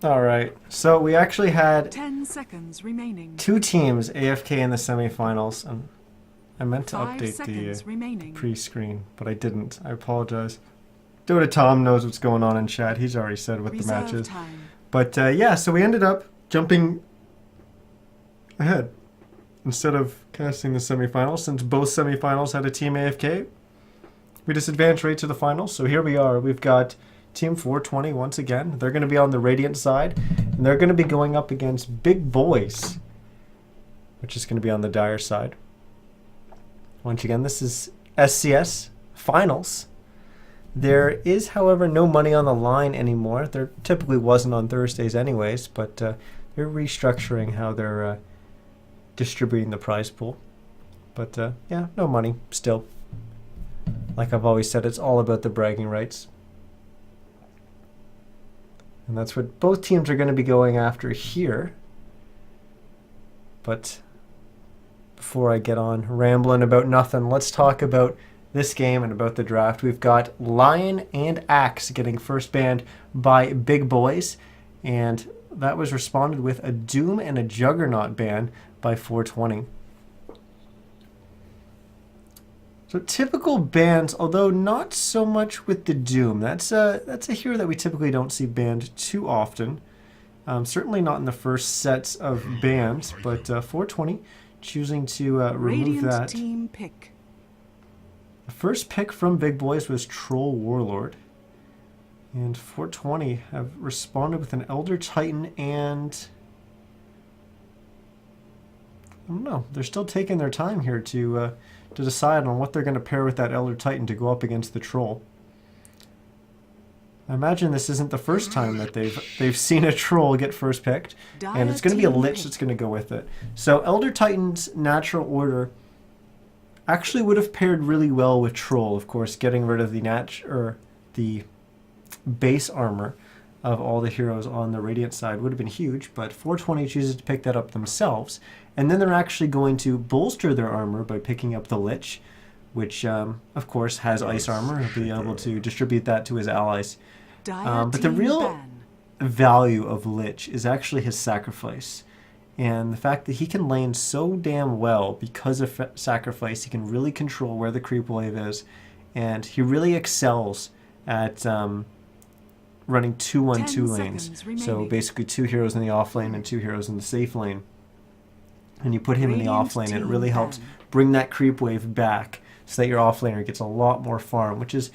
All right. So we actually had 10 seconds remaining. two teams AFK in the semifinals. And I meant to 5 update seconds the remaining. pre-screen, but I didn't. I apologize. Dota Tom knows what's going on in chat. He's already said what the match is. Time. But yeah, so we ended up jumping ahead instead of casting the semifinals. Since both semifinals had a team AFK, we just advanced right to the finals. So here we are. We've got Team 420 once again. They're going to be on the Radiant side, and they're going to be going up against Big Boys, which is going to be on the Dire side. Once again, this is SCS Finals. There is, however, no money on the line anymore. There typically wasn't on Thursdays anyways, but they're restructuring how they're distributing the prize pool. But yeah, no money still. Like I've always said, it's all about the bragging rights. And that's what both teams are going to be going after here. But before I get on rambling about nothing, let's talk about this game and about the draft. We've got Lion and Axe getting first banned by Big Boys, and that was responded with a Doom and a Juggernaut ban by 420. So typical bans, although not so much with the Doom. That's a hero that we typically don't see banned too often. Certainly not in the first sets of bans, but 420 choosing to remove that. Team pick. The first pick from Big Boys was Troll Warlord. And 420 have responded with an Elder Titan and... I don't know. They're still taking their time here to decide on what they're going to pair with that Elder Titan to go up against the Troll. I imagine this isn't the first time that they've seen a Troll get first picked. And it's going to be a Lich that's going to go with it. So Elder Titan's natural order actually would have paired really well with Troll, of course, getting rid of the base armor of all the heroes on the Radiant side would have been huge, but 420 chooses to pick that up themselves, and then they're actually going to bolster their armor by picking up the Lich, which, of course, has ice armor. He'll be able to distribute that to his allies. But the real value of Lich is actually his sacrifice. And the fact that he can lane so damn well because of sacrifice, he can really control where the creep wave is, and he really excels at running 2-1-2 lanes. So basically 2 heroes in the off lane and 2 heroes in the safe lane. And you put him in the off lane, and it really helps bring that creep wave back so that your off laner gets a lot more farm, which is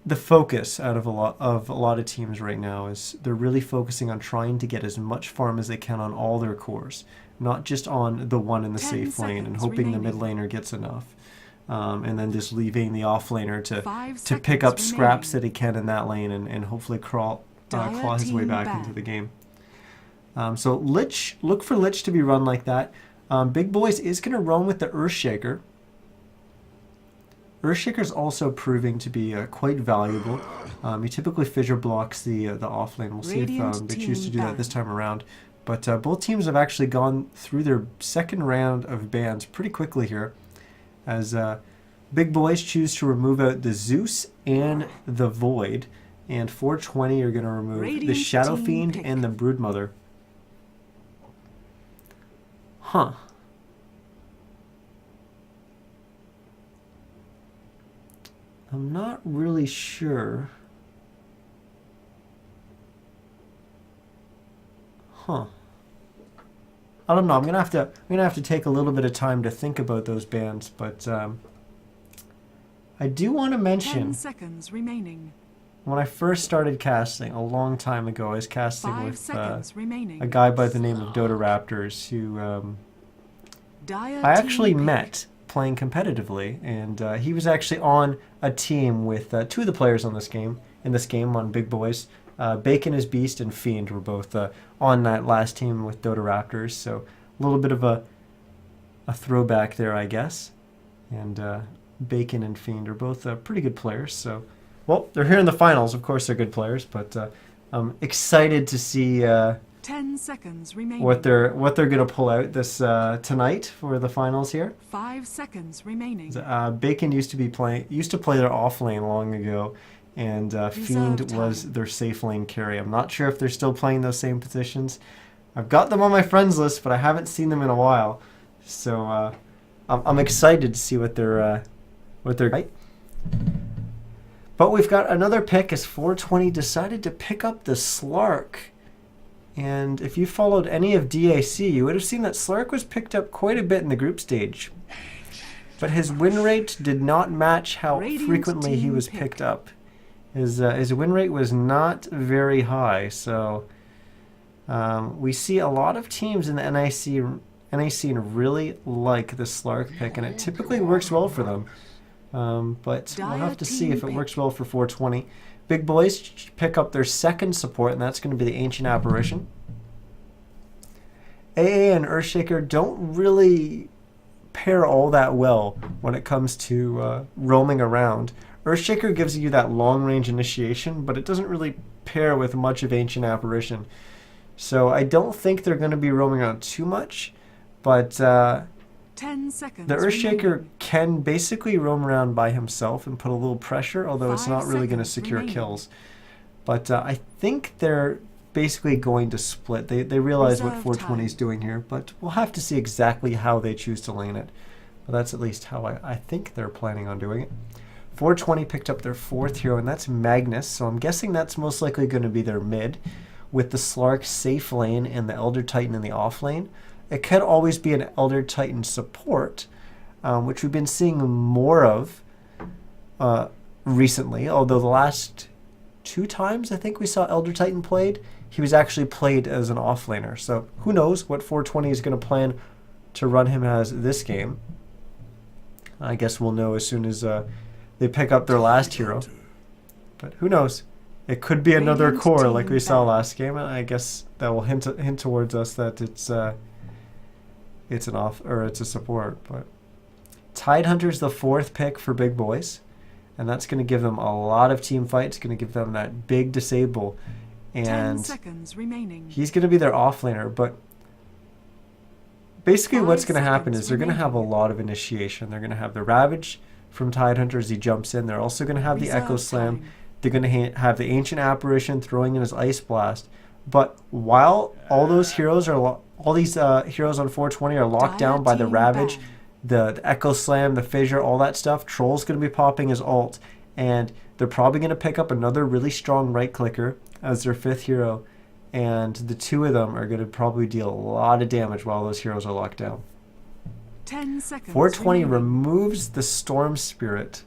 the focus out of a lot of teams right now. Is they're really focusing on trying to get as much farm as they can on all their cores, not just on the one in the safe lane and hoping the mid laner gets enough, and then just leaving the off laner to pick up scraps that he can in that lane and hopefully claw his way back into the game. So Lich, look for Lich to be run like that. Big Boys is going to run with the Earthshaker. Earthshaker's also proving to be quite valuable. He typically fissure blocks the off lane. We'll see if they choose to do that this time around. But both teams have actually gone through their second round of bans pretty quickly here, as Big Boys choose to remove out the Zeus and the Void, and 420 are going to remove the Shadow Fiend and the Broodmother. Huh. I'm not really sure. Huh. I don't know. I'm gonna have to take a little bit of time to think about those bans, but I do want to mention 10 seconds remaining. When I first started casting a long time ago, I was casting with a guy by the name of Dota Raptors, who I actually met playing competitively, and he was actually on a team with 2 of the players on this game on Big Boys. Bacon is Beast and Fiend were both on that last team with Dota Raptors, so a little bit of a throwback there, I guess. And Bacon and Fiend are both pretty good players, so well, they're here in the finals. Of course, they're good players, but I'm excited to see 10 seconds remaining. what they're going to pull out this tonight for the finals here. 5 seconds remaining. Bacon used to play their off lane long ago, and Fiend Reserve was time. their safe lane carry. I'm not sure if they're still playing those same positions. I've got them on my friends list, but I haven't seen them in a while. So I'm excited to see what they're right. But we've got another pick as 420 decided to pick up the Slark. And if you followed any of DAC, you would have seen that Slark was picked up quite a bit in the group stage. But his win rate did not match how Radiant frequently he team was pick. picked up. His win rate was not very high, so we see a lot of teams in the NIC really like the Slark pick, and it typically works well for them. But we'll have to see if it works well for 420. Big Boys pick up their second support, and that's going to be the Ancient Apparition. AA and Earthshaker don't really pair all that well when it comes to roaming around. Earthshaker gives you that long-range initiation, but it doesn't really pair with much of Ancient Apparition. So I don't think they're going to be roaming around too much, but 10 seconds. the Earthshaker remaining. can basically roam around by himself and put a little pressure, although it's 5 not really going to seconds secure remaining. kills. But I think they're basically going to split. They realize what Reserve 420 is time. doing here, but we'll have to see exactly how they choose to lane it. But that's at least how I think they're planning on doing it. 420 picked up their fourth hero, and that's Magnus, so I'm guessing that's most likely going to be their mid, with the Slark safe lane and the Elder Titan in the off lane. It could always be an Elder Titan support, which we've been seeing more of recently, although the last 2 times I think we saw Elder Titan played, he was actually played as an offlaner. So who knows what 420 is going to plan to run him as this game. I guess we'll know as soon as they pick up their last hero. But who knows? It could be another Radiant core team like we saw back. last game, and I guess that will hint towards us that it's an off or it's a support. But Tidehunter's the 4th pick for Big Boys, and that's going to give them a lot of team fights. Going to give them that big disable, 10 and seconds remaining. he's going to be their offlaner. But basically, 5 what's going to happen seconds is they're going to have a remaining. lot of initiation. They're going to have the Ravage from Tidehunter as he jumps in. They're also going to have the Reserve Echo Slam. time. They're going to have the Ancient Apparition throwing in his Ice Blast. But while all those heroes are all these heroes on 420 are locked Dire down by the team Ravage, ban. the Echo Slam, the Fissure, all that stuff, Troll's going to be popping his ult, and they're probably going to pick up another really strong right clicker as their 5th hero, and the 2 of them are going to probably deal a lot of damage while those heroes are locked down. 10 seconds 420 remaining. removes the Storm Spirit,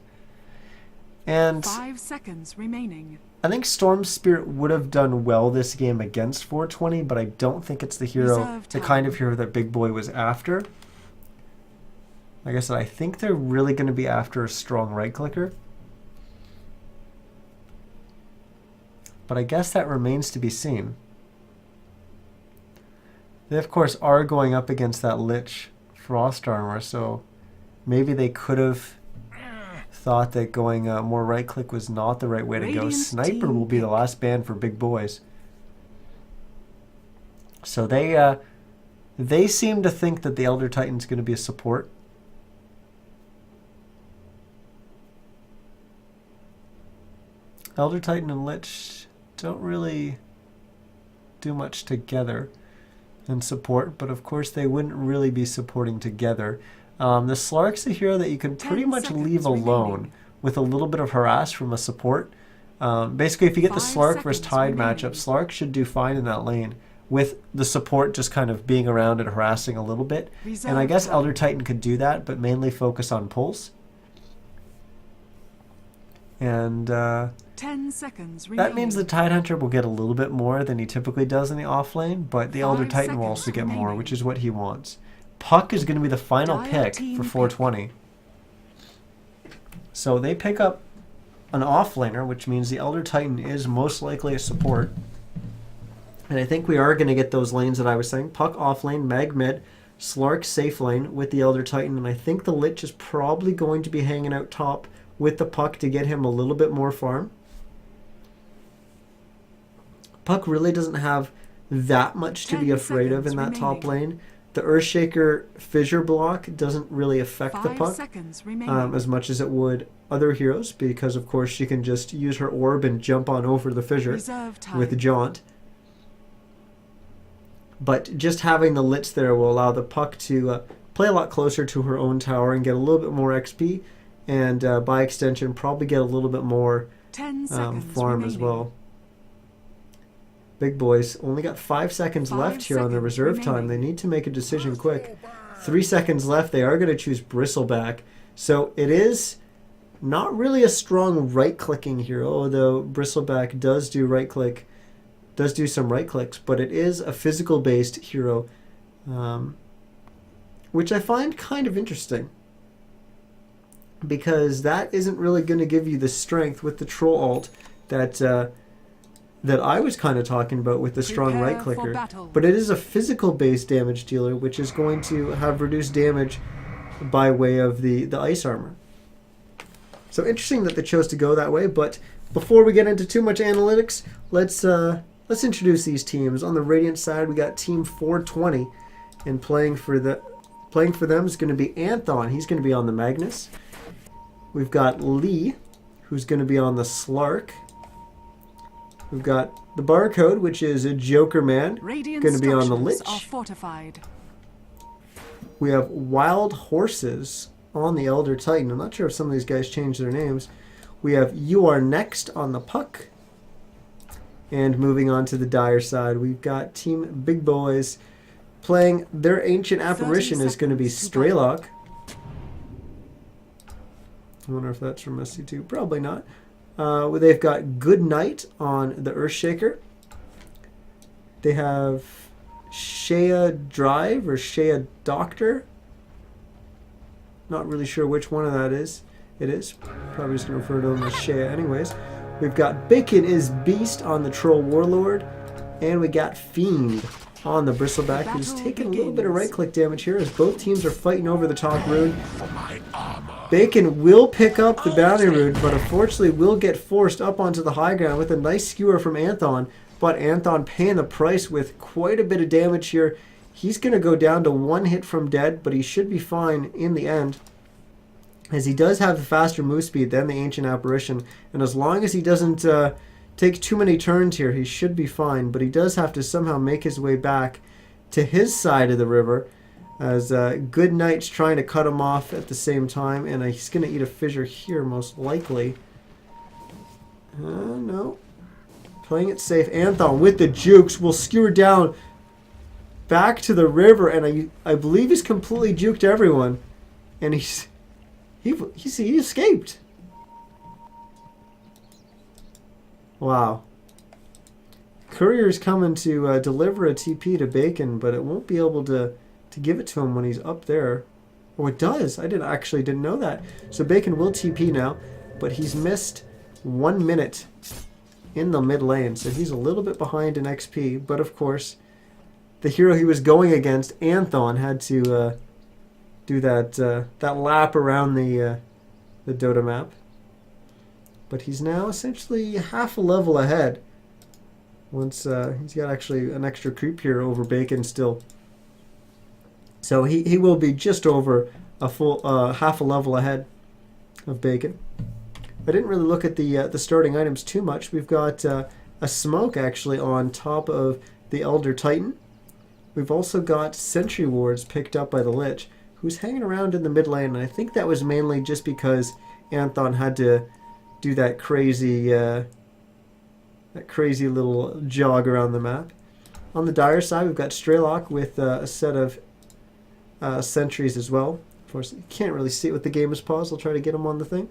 and 5 seconds remaining. I think Storm Spirit would have done well this game against 420, but I don't think it's the hero, Reserve the time. kind of hero that Big Boy was after. Like I said, I think they're really going to be after a strong right clicker. But I guess that remains to be seen. They, of course, are going up against that Lich Frost Armor, so maybe they could have thought that going more right click was not the right way to go. Radiant Sniper team will be the pick. last ban for Big Boys. So they seem to think that the Elder Titan's going to be a support. Elder Titan and Lich don't really do much together in support, but of course they wouldn't really be supporting together. The Slark's a hero that you can 10 pretty much seconds leave alone remaining. with a little bit of harass from a support. Basically, if you get the 5 Slark versus seconds Tide remaining. matchup, Slark should do fine in that lane, with the support just kind of being around and harassing a little bit. And I Reserve guess time. Elder Titan could do that, but mainly focus on pulls. And 10 seconds remaining. that means the Tidehunter will get a little bit more than he typically does in the off lane, but the Elder 5 Titan will seconds also get more, remaining. which is what he wants. Puck is going to be the final Dire pick team for pick. 420. So they pick up an offlaner, which means the Elder Titan is most likely a support. And I think we are going to get those lanes that I was saying. Puck offlane, Mag mid, Slark safe lane with the Elder Titan, and I think the Lich is probably going to be hanging out top with the Puck to get him a little bit more farm. Puck really doesn't have that much to be 10 afraid of in seconds that top remaining. lane. the Earthshaker fissure block doesn't really affect the 5 puck seconds remaining. as much as it would other heroes, because of course she can just use her orb and jump on over the fissure Reserve time. with Jaunt. But just having the Lits there will allow the puck to play a lot closer to her own tower and get a little bit more XP, and by extension probably get a little bit more 10 seconds farm remaining. as well. Big boys only got 5 seconds 5 left here on their seconds reserve time. remaining. They need to make a decision quick. 3 seconds left. They are going to choose Bristleback. So it is not really a strong right-clicking hero, although Bristleback does do right-click, does do some right-clicks, but it is a physical-based hero, which I find kind of interesting, because that isn't really going to give you the strength with the Troll ult that I was kind of talking about with the strong Prepare right for clicker. battle. But it is a physical based damage dealer, which is going to have reduced damage by way of the ice armor. So interesting that they chose to go that way. But before we get into too much analytics, let's introduce these teams. On the Radiant side, we got Team 420, and playing for them is going to be Anthon. He's going to be on the Magnus. We've got Lee, who's going to be on the Slark. We've got the Barcode, which is a Joker Man, Radiant going to be on the structures Lich. are fortified. We have Wild Horses on the Elder Titan. I'm not sure if some of these guys changed their names. We have You Are Next on the Puck. And moving on to the Dire side, we've got Team Big Boys playing their Ancient 30 Apparition is going to be seconds to battle. Straylock. I wonder if that's from SC2. Probably not. They've got Good Night on the Earthshaker. They have Shea Drive or Shea Doctor. Not really sure which one of that is. It is. Probably just going to refer to them as Shea anyways. We've got Bacon is Beast on the Troll Warlord. And we got Fiend on the Bristleback, who's taking a little bit of right-click damage here as both teams are fighting over the top rune. Bacon will pick up the bounty rune, but unfortunately will get forced up onto the high ground with a nice skewer from Anthon. But Anthon paying the price with quite a bit of damage here. He's going to go down to 1 hit from dead, but he should be fine in the end, as he does have the faster move speed than the Ancient Apparition. And as long as he doesn't take too many turns here, he should be fine. But he does have to somehow make his way back to his side of the river, as Good Night's trying to cut him off at the same time, and he's going to eat a fissure here most likely. No. Playing it safe. Anthon with the jukes will skewer down back to the river, and I believe he's completely juked everyone. And he escaped. Wow. Courier's coming to deliver a TP to Bacon, but it won't be able to give it to him when he's up there. Oh, it does. I didn't know that. So Bacon will TP now, but he's missed 1 minute in the mid lane, so he's a little bit behind in XP. But of course, the hero he was going against, Anthon, had to do that lap around the Dota map. But he's now essentially half a level ahead. Once he's got actually an extra creep here over Bacon still. So he will be just over a full half a level ahead of Bacon. I didn't really look at the starting items too much. We've got a smoke actually on top of the Elder Titan. We've also got Sentry Wards picked up by the Lich, who's hanging around in the mid lane. And I think that was mainly just because Anthon had to do that crazy little jog around the map. On the Dire side, we've got Straylock with a set of sentries as well. Of course, you can't really see it with the game is paused. I'll try to get him on the thing.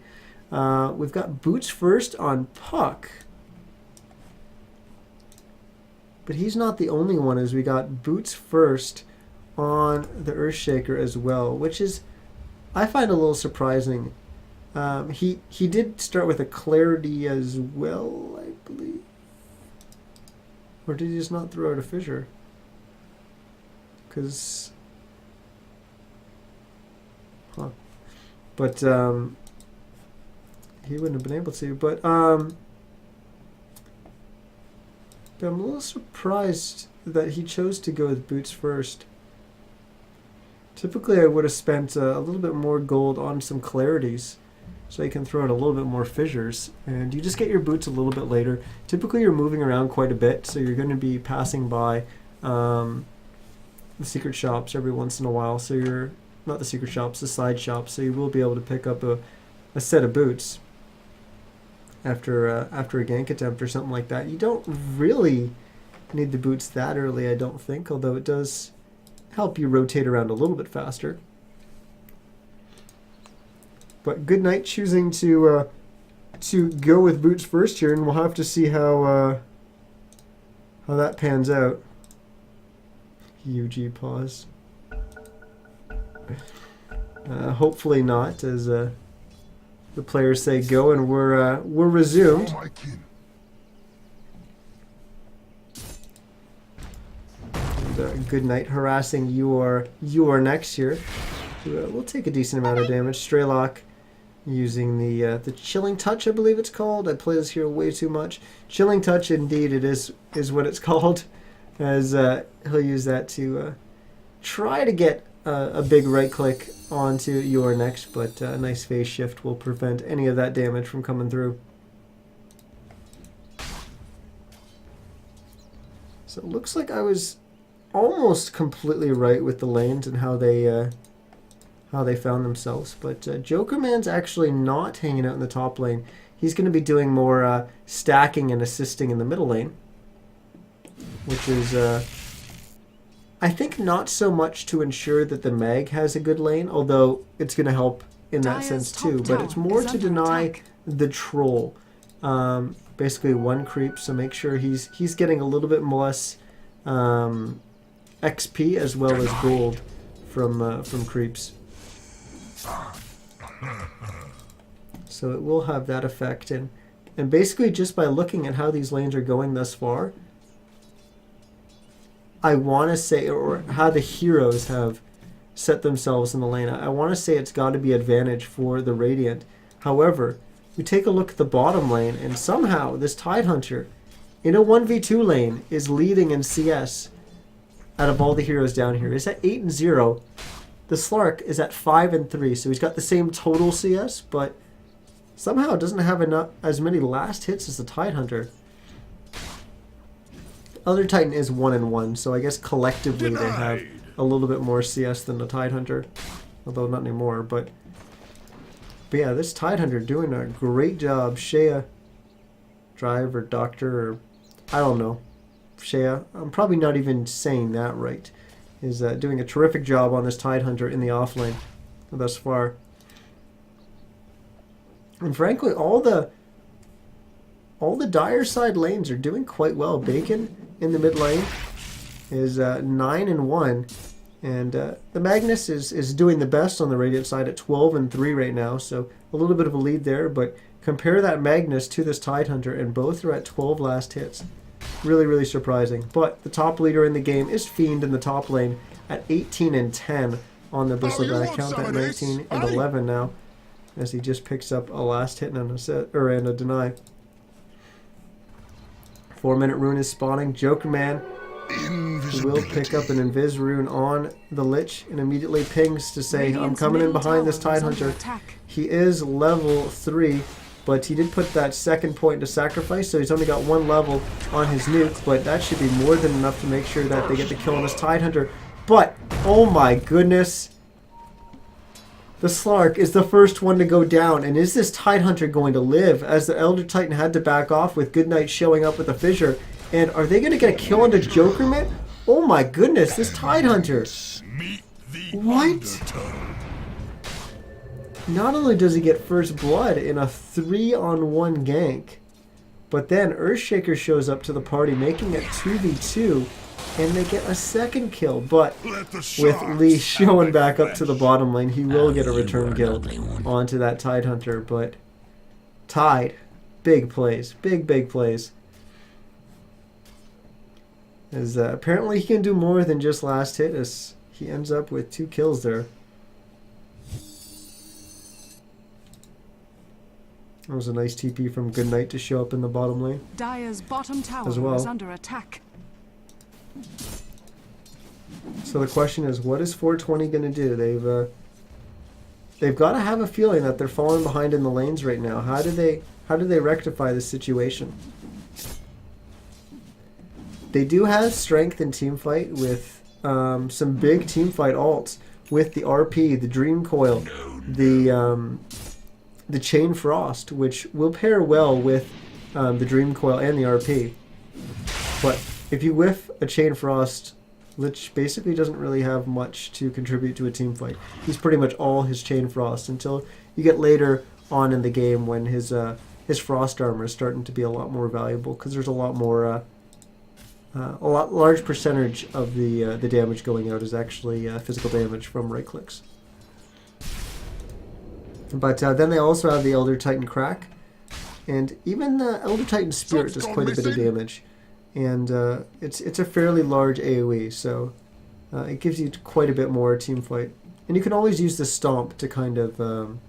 We've got Boots First on Puck. But he's not the only one, as we got Boots First on the Earthshaker as well, which is, I find a little surprising. He did start with a Clarity as well, I believe. Or did he just not throw out a fissure? Because... Huh. But, he wouldn't have been able to. But I'm a little surprised that he chose to go with Boots First. Typically, I would have spent a little bit more gold on some clarities, so you can throw out a little bit more fissures, and you just get your boots a little bit later. Typically, you're moving around quite a bit, so you're going to be passing by the secret shops every once in a while. So you're not the secret shops, the side shops. So you will be able to pick up a set of boots after a gank attempt or something like that. You don't really need the boots that early, I don't think, although it does help you rotate around a little bit faster. But Goodnight choosing to go with boots first here, and we'll have to see how that pans out. UG pause. Hopefully not, as the players say go, and we're resumed. And, Goodnight harassing your next here. We'll take a decent amount of damage. Straylock using the Chilling Touch, I believe it's called. I play this here way too much. Chilling Touch, indeed, it is what it's called, as he'll use that to try to get a big right click onto your next, but a nice phase shift will prevent any of that damage from coming through. So it looks like I was almost completely right with the lanes and how they found themselves, but Joker Man's actually not hanging out in the top lane. He's going to be doing more stacking and assisting in the middle lane, which is I think not so much to ensure that the Mag has a good lane, although it's going to help in that sense too, but it's more to deny the troll. Basically one creep, so make sure he's getting a little bit less XP as well as gold from creeps. So it will have that effect, and basically just by looking at how these lanes are going thus far, I want to say, or how the heroes have set themselves in the lane, I want to say it's got to be advantage for the Radiant. However, we take a look at the bottom lane, and somehow this Tidehunter in a 1v2 lane is leading in CS out of all the heroes down here. He's at 8-0. The Slark is at 5-3, so he's got the same total CS, but somehow doesn't have as many last hits as the Tidehunter. Elder Titan is 1-1, so I guess collectively they have a little bit more CS than the Tidehunter, although not anymore. But yeah, this Tidehunter doing a great job. Shea, Drive or Doctor, or I don't know. Shea, I'm probably not even saying that right, is doing a terrific job on this Tidehunter in the offlane thus far. And frankly, all the Dire side lanes are doing quite well. Bacon in the mid lane is 9-1, and the Magnus is doing the best on the Radiant side at 12-3 right now, so a little bit of a lead there, but compare that Magnus to this Tidehunter, and both are at 12 last hits. Really, really surprising. But the top leader in the game is Fiend in the top lane at 18-10 on the Bristleback. Count that 19-11 now, as he just picks up a last hit and a deny. 4-minute rune is spawning. Joker Man will pick up an Invis rune on the Lich and immediately pings to say, I'm coming in behind this Tidehunter. He is level 3, but he did put that second point to sacrifice, so he's only got 1 level on his nuke, but that should be more than enough to make sure that they get the kill on this Tidehunter. But, oh my goodness, the Slark is the first one to go down, and is this Tidehunter going to live, as the Elder Titan had to back off with Goodnight showing up with a fissure? And are they going to get a kill onto Jokerman? Oh my goodness, this Tidehunter. What? Not only does he get first blood in a 3-on-1 gank, but then Earthshaker shows up to the party, making it 2v2, and they get a second kill. But with Lee showing back up to the bottom lane, he will get a return kill onto that Tidehunter. But Tide, big plays, big plays. As apparently he can do more than just last hit, as he ends up with 2 kills there. That was a nice TP from Goodnight to show up in the bottom lane. Dire's bottom tower as well. is under attack. So the question is, what is 420 going to do? They've got to have a feeling that they're falling behind in the lanes right now. How do they rectify this situation? They do have strength in teamfight with some big teamfight alts with the RP, the Dream Coil, the Chain Frost, which will pair well with the Dream Coil and the RP. But if you whiff a Chain Frost, Lich basically doesn't really have much to contribute to a team fight. He's pretty much all his Chain Frost until you get later on in the game when his Frost armor is starting to be a lot more valuable because there's a lot more, large percentage of the damage going out is actually physical damage from right clicks. But then they also have the Elder Titan Crack, and even the Elder Titan Spirit does quite a bit of damage. And it's a fairly large AoE, so it gives you quite a bit more team fight. And you can always use the Stomp to kind of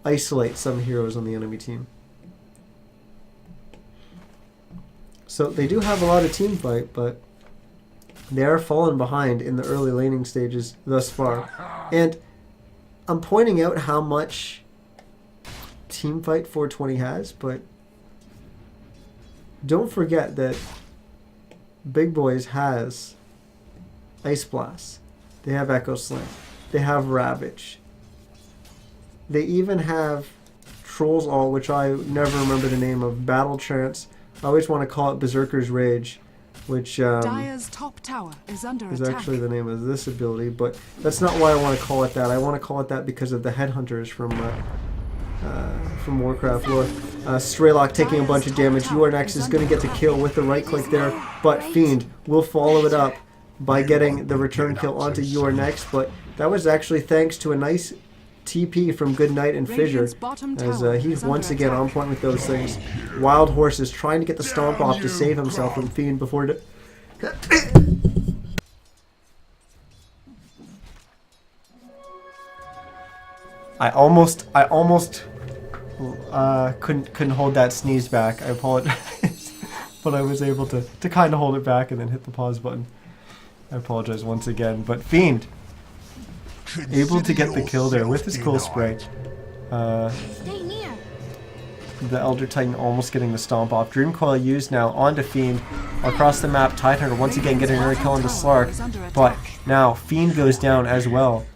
isolate some heroes on the enemy team. So they do have a lot of team fight, but they are falling behind in the early laning stages thus far. And I'm pointing out how much team fight 420 has, but don't forget that Big Boys has Ice Blast. They have Echo Slam. They have Ravage. They even have Trolls All, which I never remember the name of. Battle Trance. I always want to call it Berserker's Rage, which Dire's top tower is under is attack. actually the name of this ability, but that's not why I want to call it that. I want to call it that because of the Headhunters from Warcraft lore. Straylock taking a bunch of damage. You Are Next is going to get the kill with the right click there, but Fiend will follow it up by getting the return kill onto You Are Next, but that was actually thanks to a nice TP from Good Night and Fissure, as he's once again on point with those things. Wild Horse is trying to get the stomp off to save himself from Fiend before... I almost couldn't hold that sneeze back. I apologize, but I was able to kind of hold it back and then hit the pause button. I apologize once again, but Fiend able to get the kill there with his cool spray. Stay near. The Elder Titan almost getting the stomp off. Dream Coil used now onto Fiend across the map. Tidehunter once again getting another kill onto Slark, but now Fiend goes down as well.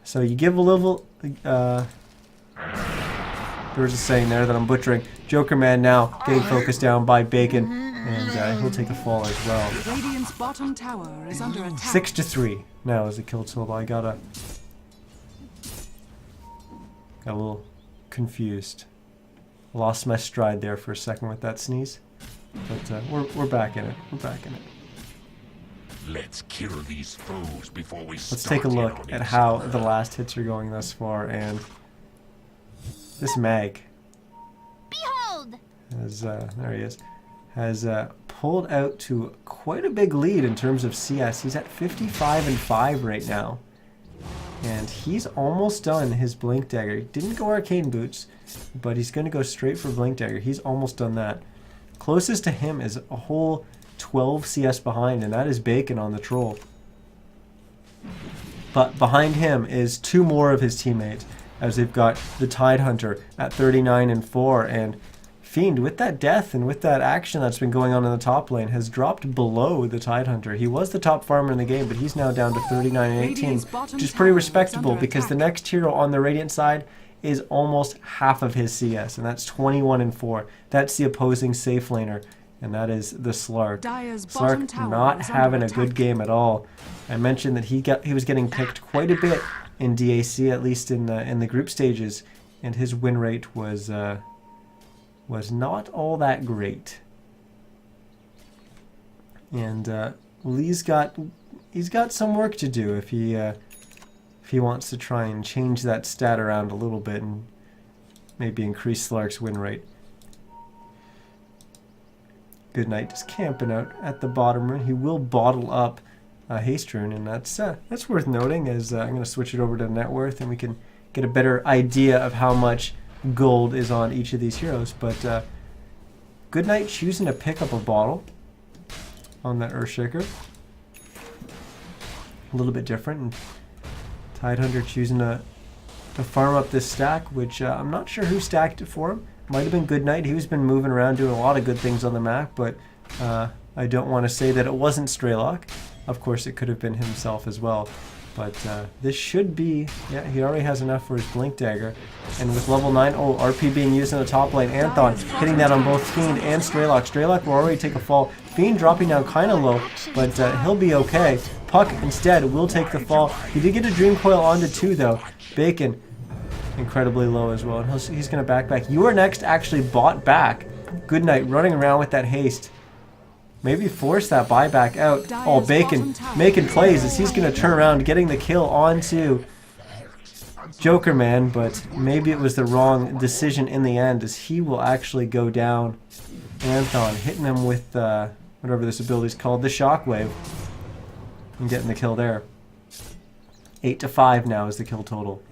So you give a little, there was a saying there that I'm butchering. Joker Man now getting focused down by Bacon, and he'll take a fall as well. Radiant's bottom tower is under attack. 6-3 now is the kill total. I got a little confused. Lost my stride there for a second with that sneeze, but we're back in it. We're back in it. Let's kill these foes before we Let's take a look at how the last hits are going thus far, and this Mag Behold! has, there he is, has pulled out to quite a big lead in terms of CS. He's at 55-5 right now, and he's almost done his Blink Dagger. He didn't go Arcane Boots, but he's going to go straight for Blink Dagger. He's almost done that. Closest to him is a whole 12 CS behind, and that is Bacon on the Troll. But behind him is two more of his teammates, as they've got the Tidehunter at 39-4, and Fiend, with that death and with that action that's been going on in the top lane, has dropped below the Tidehunter. He was the top farmer in the game, but he's now down to 39-18, which is pretty respectable because the next hero on the Radiant side is almost half of his CS, and that's 21-4. That's the opposing safe laner, and that is the Slark. Slark not having a good game at all. I mentioned that he was getting picked quite a bit in DAC, at least in the group stages, and his win rate was not all that great. And well, he's got some work to do if he wants to try and change that stat around a little bit and maybe increase Slark's win rate. Good Night just camping out at the bottom rune. He will bottle up Haste Rune, and that's worth noting, as I'm going to switch it over to net worth and we can get a better idea of how much gold is on each of these heroes. But Good Night choosing to pick up a bottle. on that Earthshaker. A little bit different. And Tidehunter choosing to farm up this stack, which I'm not sure who stacked it for him. Might have been Goodnight. He's been moving around doing a lot of good things on the map, but I don't want to say that it wasn't Straylock. Of course, it could have been himself as well. But this should be... Yeah, he already has enough for his Blink Dagger. And with level 9... Oh, RP being used in the top lane. Anthon hitting that on both Fiend and Straylock. Straylock will already take a fall. Fiend dropping down kind of low, but he'll be okay. Puck, instead, will take the fall. He did get a Dream Coil onto 2, though. Bacon, incredibly low as well. And he's going to back. You Are Next actually bought back. Goodnight running around with that haste. Maybe force that buyback out. Oh, Bacon making plays as he's going to turn around, getting the kill onto Joker Man, but maybe it was the wrong decision in the end as he will actually go down. Anthon hitting him with whatever this ability is called, the Shockwave, and getting the kill there. 8-5 now is the kill total.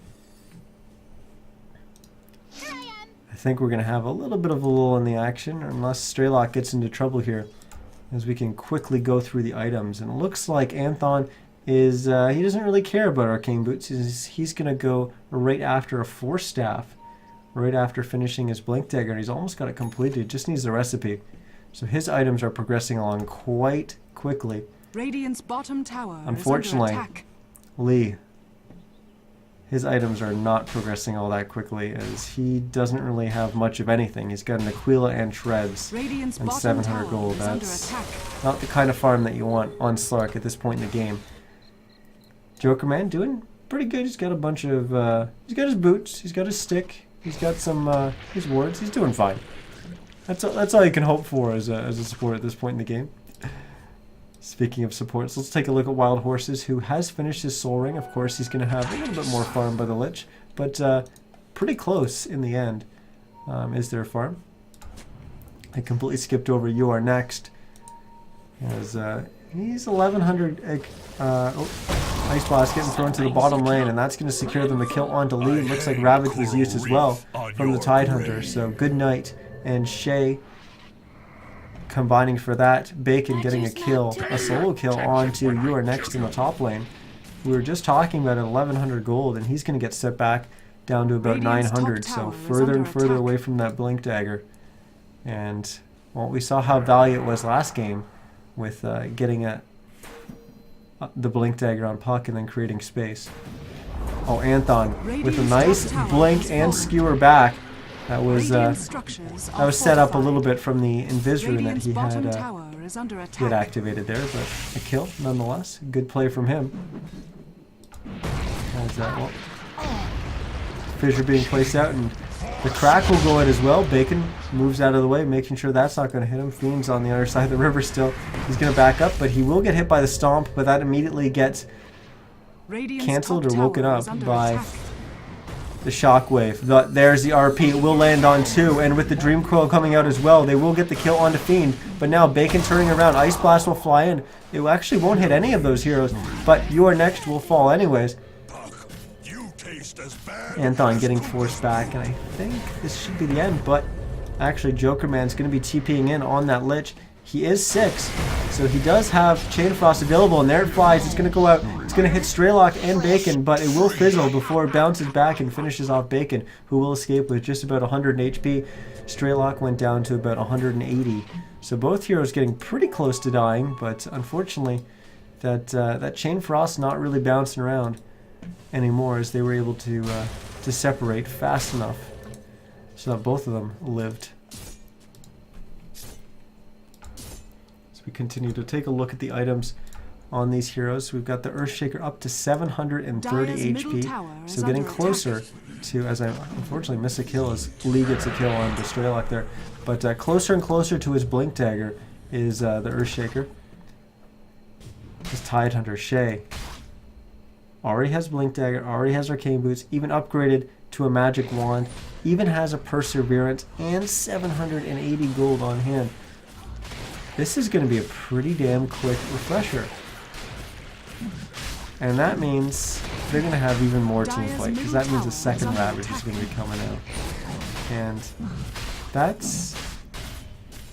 I think we're going to have a little bit of a lull in the action, unless Straylock gets into trouble here, as we can quickly go through the items. And it looks like Anthon is, he doesn't really care about Arcane Boots. He's going to go right after a Force Staff, right after finishing his Blink Dagger, and he's almost got it completed. He just needs the recipe. So his items are progressing along quite quickly. Radiant's bottom tower Unfortunately, is under attack. Lee, his items are not progressing all that quickly, as he doesn't really have much of anything. He's got an Aquila and Shreds Radiant's and bottom 700 tower gold. is under That's attack. not the kind of farm that you want on Slark at this point in the game. Joker Man doing pretty good. He's got a bunch of, he's got his boots, he's got his stick, he's got some, his wards. He's doing fine. That's all you can hope for as a support at this point in the game. Speaking of supports, let's take a look at Wild Horses, who has finished his Soul Ring. Of course, he's going to have a little bit more farm by the Lich, but pretty close in the end. Is there a farm? I completely skipped over You Are Next, as he's 1100. Ice Blast getting thrown to the bottom lane, and that's going to secure them the kill onto Lee. Looks like Ravage was used as well from the Tidehunter, so Goodnight and Shay combining for that. Bacon getting a kill, a solo kill onto You Are Next in the top lane. We were just talking about 1100 gold, and he's going to get set back down to about 900, so further and further away from that Blink Dagger. And well, we saw how valiant it was last game with getting the Blink Dagger on Puck and then creating space. Oh, Anthon with a nice blink and skewer back. That was set up a little bit from the Invis-Rune that he had activated there, but a kill nonetheless. Good play from him. How's that? Well, Fissure being placed out, and the crack will go in as well. Bacon moves out of the way, making sure that's not going to hit him. Fiend's on the other side of the river still. He's going to back up, but he will get hit by the Stomp, but that immediately gets cancelled or woken up by the Shockwave. There's the RP. It will land on 2, and with the Dream Coil coming out as well, they will get the kill onto Fiend. But now Bacon turning around. Ice Blast will fly in. It actually won't hit any of those heroes, but You Are Next will fall anyways. Anthon getting forced back, and I think this should be the end, but actually Joker Man's going to be TPing in on that Lich. He is 6, so he does have Chain Frost available, and there it flies. It's going to go out. It's going to hit Straylock and Bacon, but it will fizzle before it bounces back and finishes off Bacon, who will escape with just about 100 HP. Straylock went down to about 180. So both heroes getting pretty close to dying, but unfortunately that Chain Frost not really bouncing around anymore, as they were able to separate fast enough so that both of them lived. So we continue to take a look at the items on these heroes. We've got the Earthshaker up to 730 HP, so getting closer to, as I unfortunately miss a kill as Lee gets a kill on the Straylock there, but closer and closer to his Blink Dagger is the Earthshaker. His Tidehunter, Shay, already has Blink Dagger, already has Arcane Boots, even upgraded to a Magic Wand, even has a Perseverance, and 780 gold on hand. This is going to be a pretty damn quick refresher. And that means they're going to have even more team fight, because that means a second Ravage is going to be coming out. And that's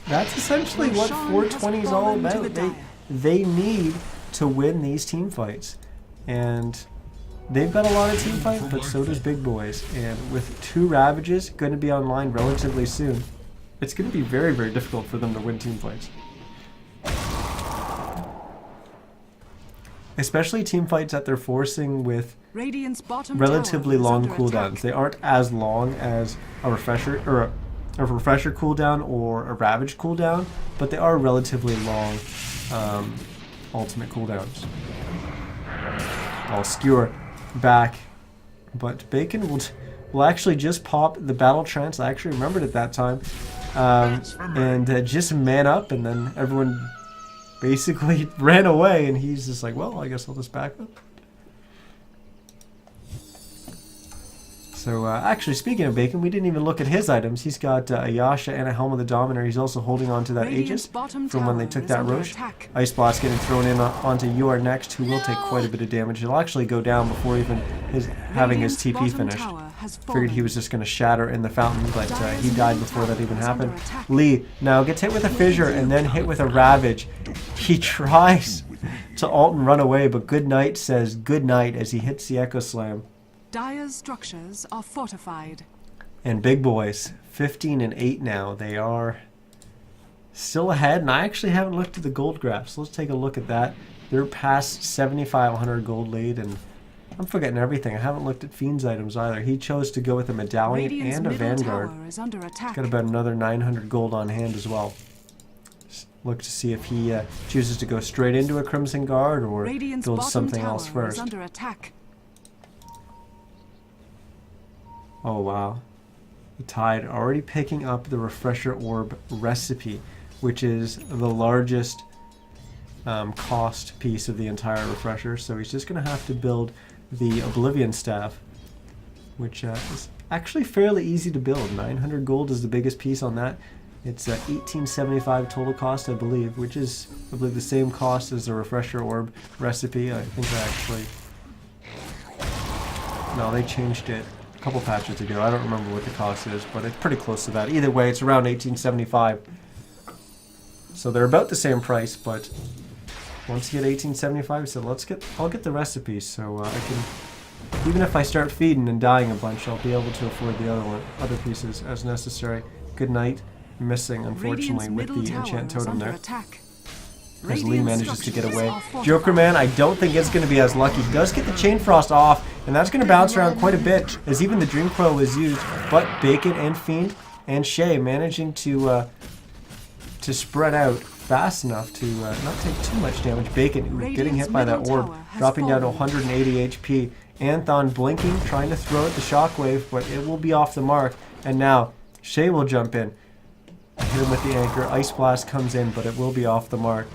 essentially what 420 is all about. they need to win these team fights. And they've got a lot of team fight, but so does Big Boys. And with 2 Ravages going to be online relatively soon, it's going to be very, very difficult for them to win team fights. Especially team fights that they're forcing with Radiant's bottom relatively tower is long under cooldowns. attack. They aren't as long as a refresher or a refresher cooldown or a Ravage cooldown, but they are relatively long ultimate cooldowns. I'll skewer back, but Bacon will actually just pop the battle trance. I actually remembered it that time, and just man up, and then everyone basically ran away, and he's just like, well, I guess I'll just back up. So, actually, speaking of Bacon, we didn't even look at his items. He's got a Yasha and a Helm of the Dominator. He's also holding on to that Aegis from when they took that Roche. Ice Blast getting thrown in onto You Are Next, who will take quite a bit of damage. He'll actually go down before even having his TP finished. Figured he was just going to shatter in the fountain, but he died before that even happened. Lee now gets hit with a Fissure and then hit with a Ravage. He tries to ult and run away, but Good Night says good night as he hits the Echo Slam. Dire's structures are fortified. And Big Boys, 15 and 8 now. They are still ahead, and I actually haven't looked at the gold graph, so let's take a look at that. They're past 7,500 gold lead, and I'm forgetting everything. I haven't looked at Fiend's items either. He chose to go with a Medallion Radiant's and a middle Vanguard. tower is under attack. Got about another 900 gold on hand as well. Look to see if he chooses to go straight into a Crimson Guard or Radiant's builds bottom something tower else is first. under attack. Oh wow. The Tide already picking up the Refresher Orb recipe, which is the largest cost piece of the entire Refresher. So he's just going to have to build the Oblivion Staff, which is actually fairly easy to build. 900 gold is the biggest piece on that. It's 1875 total cost, I believe, which is, I believe, the same cost as the Refresher Orb recipe. I think I actually... No, they changed it a couple patches ago. I don't remember what the cost is, but it's pretty close to that. Either way, it's around 1875. So they're about the same price, but once you get 1875, so I'll get the recipes, so I can, even if I start feeding and dying a bunch, I'll be able to afford the other pieces as necessary. Good Night, missing unfortunately with the enchant totem there. As Lee manages to get away. Joker Man, I don't think it's going to be as lucky. He does get the Chain Frost off, and that's going to bounce around quite a bit, as even the Dream Coil was used. But Bacon and Fiend and Shay managing to spread out fast enough to not take too much damage. Bacon getting hit by that orb, dropping down to 180 HP. Anthon blinking, trying to throw at the Shockwave, but it will be off the mark. And now Shay will jump in. Hit him with the anchor. Ice Blast comes in, but it will be off the mark.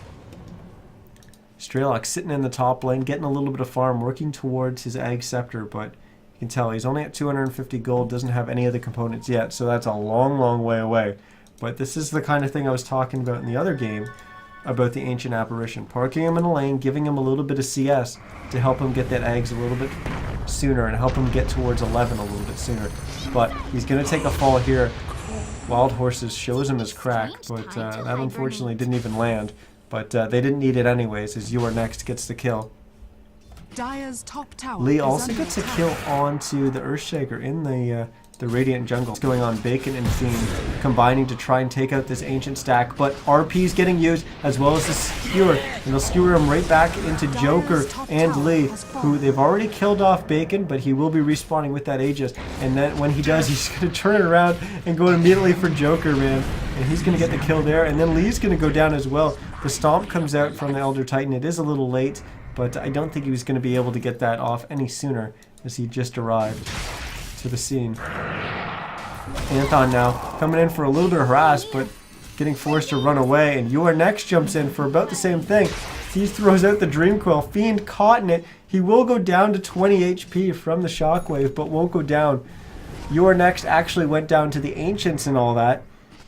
Strelok sitting in the top lane, getting a little bit of farm, working towards his Ag Scepter, but you can tell he's only at 250 gold, doesn't have any of the components yet, so that's a long, long way away. But this is the kind of thing I was talking about in the other game, about the Ancient Apparition. Parking him in a lane, giving him a little bit of CS to help him get that Ags a little bit sooner and help him get towards 11 a little bit sooner. But he's going to take a fall here. Wild Horses shows him his crack, but that unfortunately didn't even land. But they didn't need it anyways, as You Are Next gets the kill. Dire's top tower Lee is also under gets a attack. kill onto the Earthshaker in the Radiant Jungle. What's going on? Bacon and Fiend combining to try and take out this Ancient stack, but RP's getting used as well as the Skewer, and they'll skewer him right back into Joker and Lee, who they've already killed off Bacon, but he will be respawning with that Aegis, and then when he does, he's going to turn it around and go immediately for Joker, man, and he's going to get the kill there, and then Lee's going to go down as well. The Stomp comes out from the Elder Titan. It is a little late, but I don't think he was going to be able to get that off any sooner, as he just arrived to the scene. Anthon now coming in for a little bit of harass, but getting forced to run away, and You Are Next jumps in for about the same thing. He throws out the Dream Coil. Fiend caught in it. He will go down to 20 HP from the Shockwave, but won't go down. You Are Next actually went down to the Ancients and all that,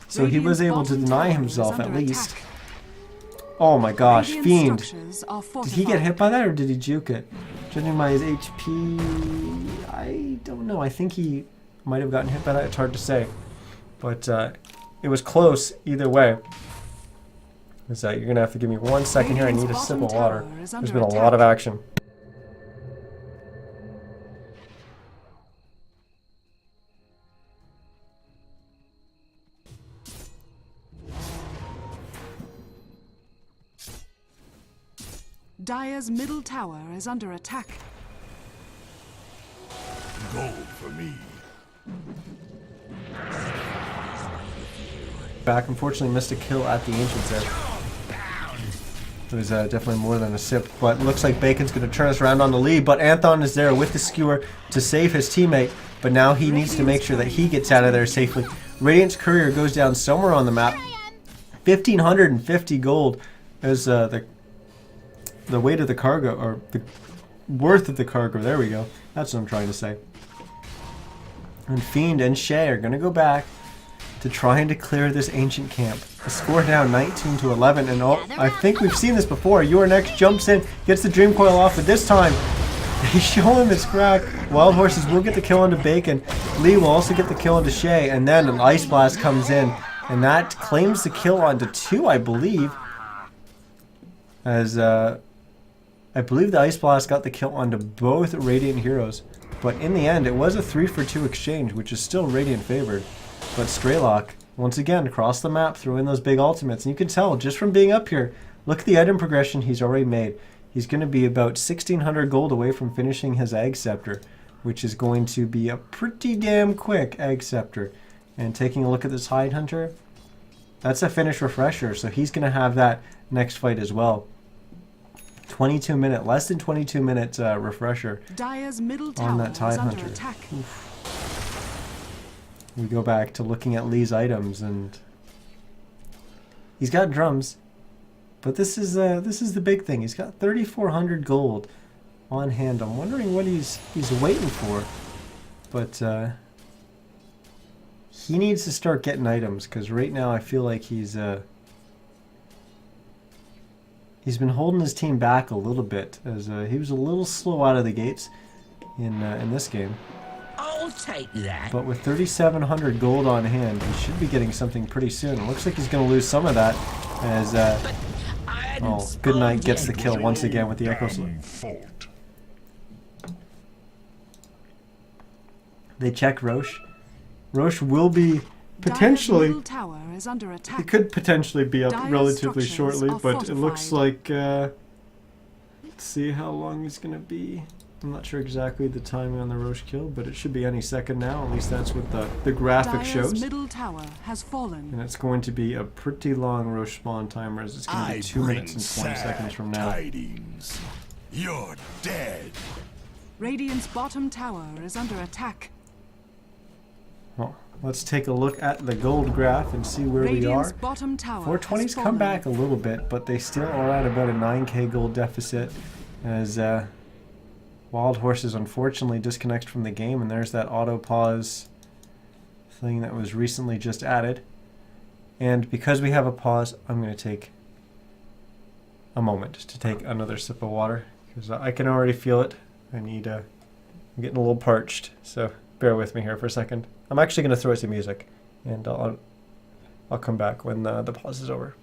so he was able to deny himself at least. Oh my gosh, Fiend. Did he get hit by that or did he juke it? Judging by his HP, I don't know. I think he might have gotten hit by that. It's hard to say. But it was close either way. So you're gonna have to give me 1 second here. I need a Radiant's sip of bottom water. tower is There's under been a attack. lot of action. Dire's middle tower is under attack. Gold for me. Back, unfortunately missed a kill at the Ancients there. It was definitely more than a sip, but looks like Bacon's going to turn us around on the lead, but Anthon is there with the skewer to save his teammate, but now he needs to make sure that he gets out of there safely. Radiant's courier goes down somewhere on the map. 1,550 gold is the weight of the cargo, or the worth of the cargo. There we go. That's what I'm trying to say. And Fiend and Shay are going to go back to trying to clear this ancient camp. The score down 19-11, and I think we've seen this before. Your Next jumps in, gets the Dream Coil off, but this time they show him his crack. Wild Horses will get the kill onto Bacon. Lee will also get the kill onto Shay, and then an Ice Blast comes in, and that claims the kill onto 2, I believe. As I believe the Ice Blast got the kill onto both Radiant heroes. But in the end, it was a 3-for-2 exchange, which is still Radiant favored. But Straylock, once again, across the map, threw in those big ultimates. And you can tell, just from being up here, look at the item progression he's already made. He's going to be about 1,600 gold away from finishing his Egg Scepter, which is going to be a pretty damn quick Egg Scepter. And taking a look at this Hide Hunter, that's a finish refresher, so he's going to have that next fight as well. 22-minute, less than 22-minute refresher Dire's middle on tower that Tide is under Hunter. attack. We go back to looking at Lee's items, and he's got drums, but this is the big thing. He's got 3,400 gold on hand. I'm wondering what he's waiting for, but he needs to start getting items, because right now I feel like he's been holding his team back a little bit, as he was a little slow out of the gates in this game. I'll take that. But with 3,700 gold on hand, he should be getting something pretty soon. It looks like he's going to lose some of that, as Goodnight gets the kill once again with the Echo Sword. Fault. They check Roche. Roche will be Dire's potentially... middle tower is under attack. He could potentially be up Dire's relatively structures shortly, are but it looks fortified. like... let's see how long he's going to be. I'm not sure exactly the timing on the Roche kill, but it should be any second now. At least that's what the graphic Dire's shows. middle tower has fallen. And it's going to be a pretty long Roche spawn timer, as it's going to be 2 minutes and 20 seconds from now. Tidings. You're dead. Radiant's bottom tower is under attack. Well, let's take a look at the gold graph and see where Radiant's we are. bottom tower 420's has come fallen. back a little bit, but they still are at about a 9k gold deficit, as Wild Horses unfortunately disconnects from the game, and there's that auto pause thing that was recently just added. And because we have a pause, I'm going to take a moment to take another sip of water, because I can already feel it. I'm getting a little parched, so bear with me here for a second. I'm actually going to throw some music, and I'll come back when the pause is over.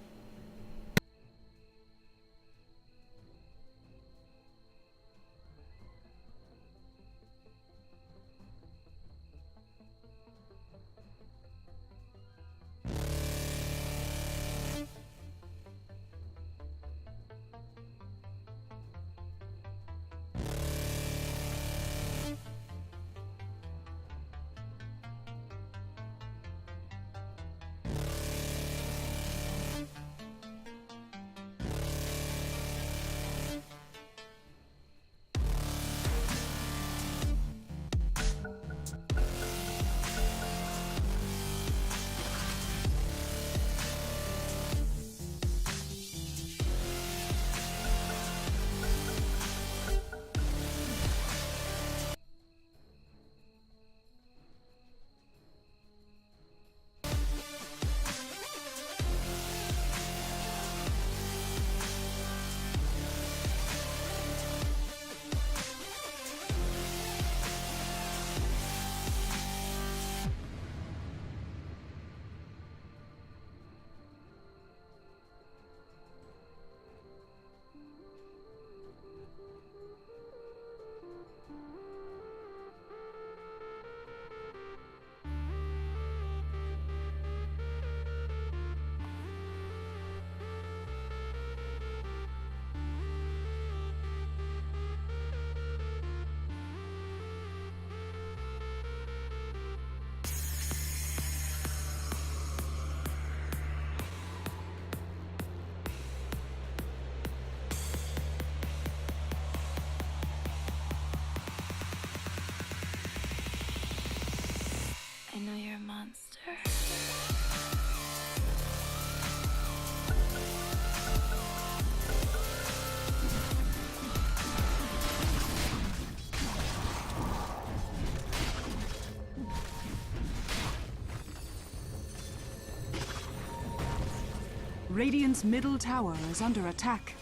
Radiant's middle tower is under attack.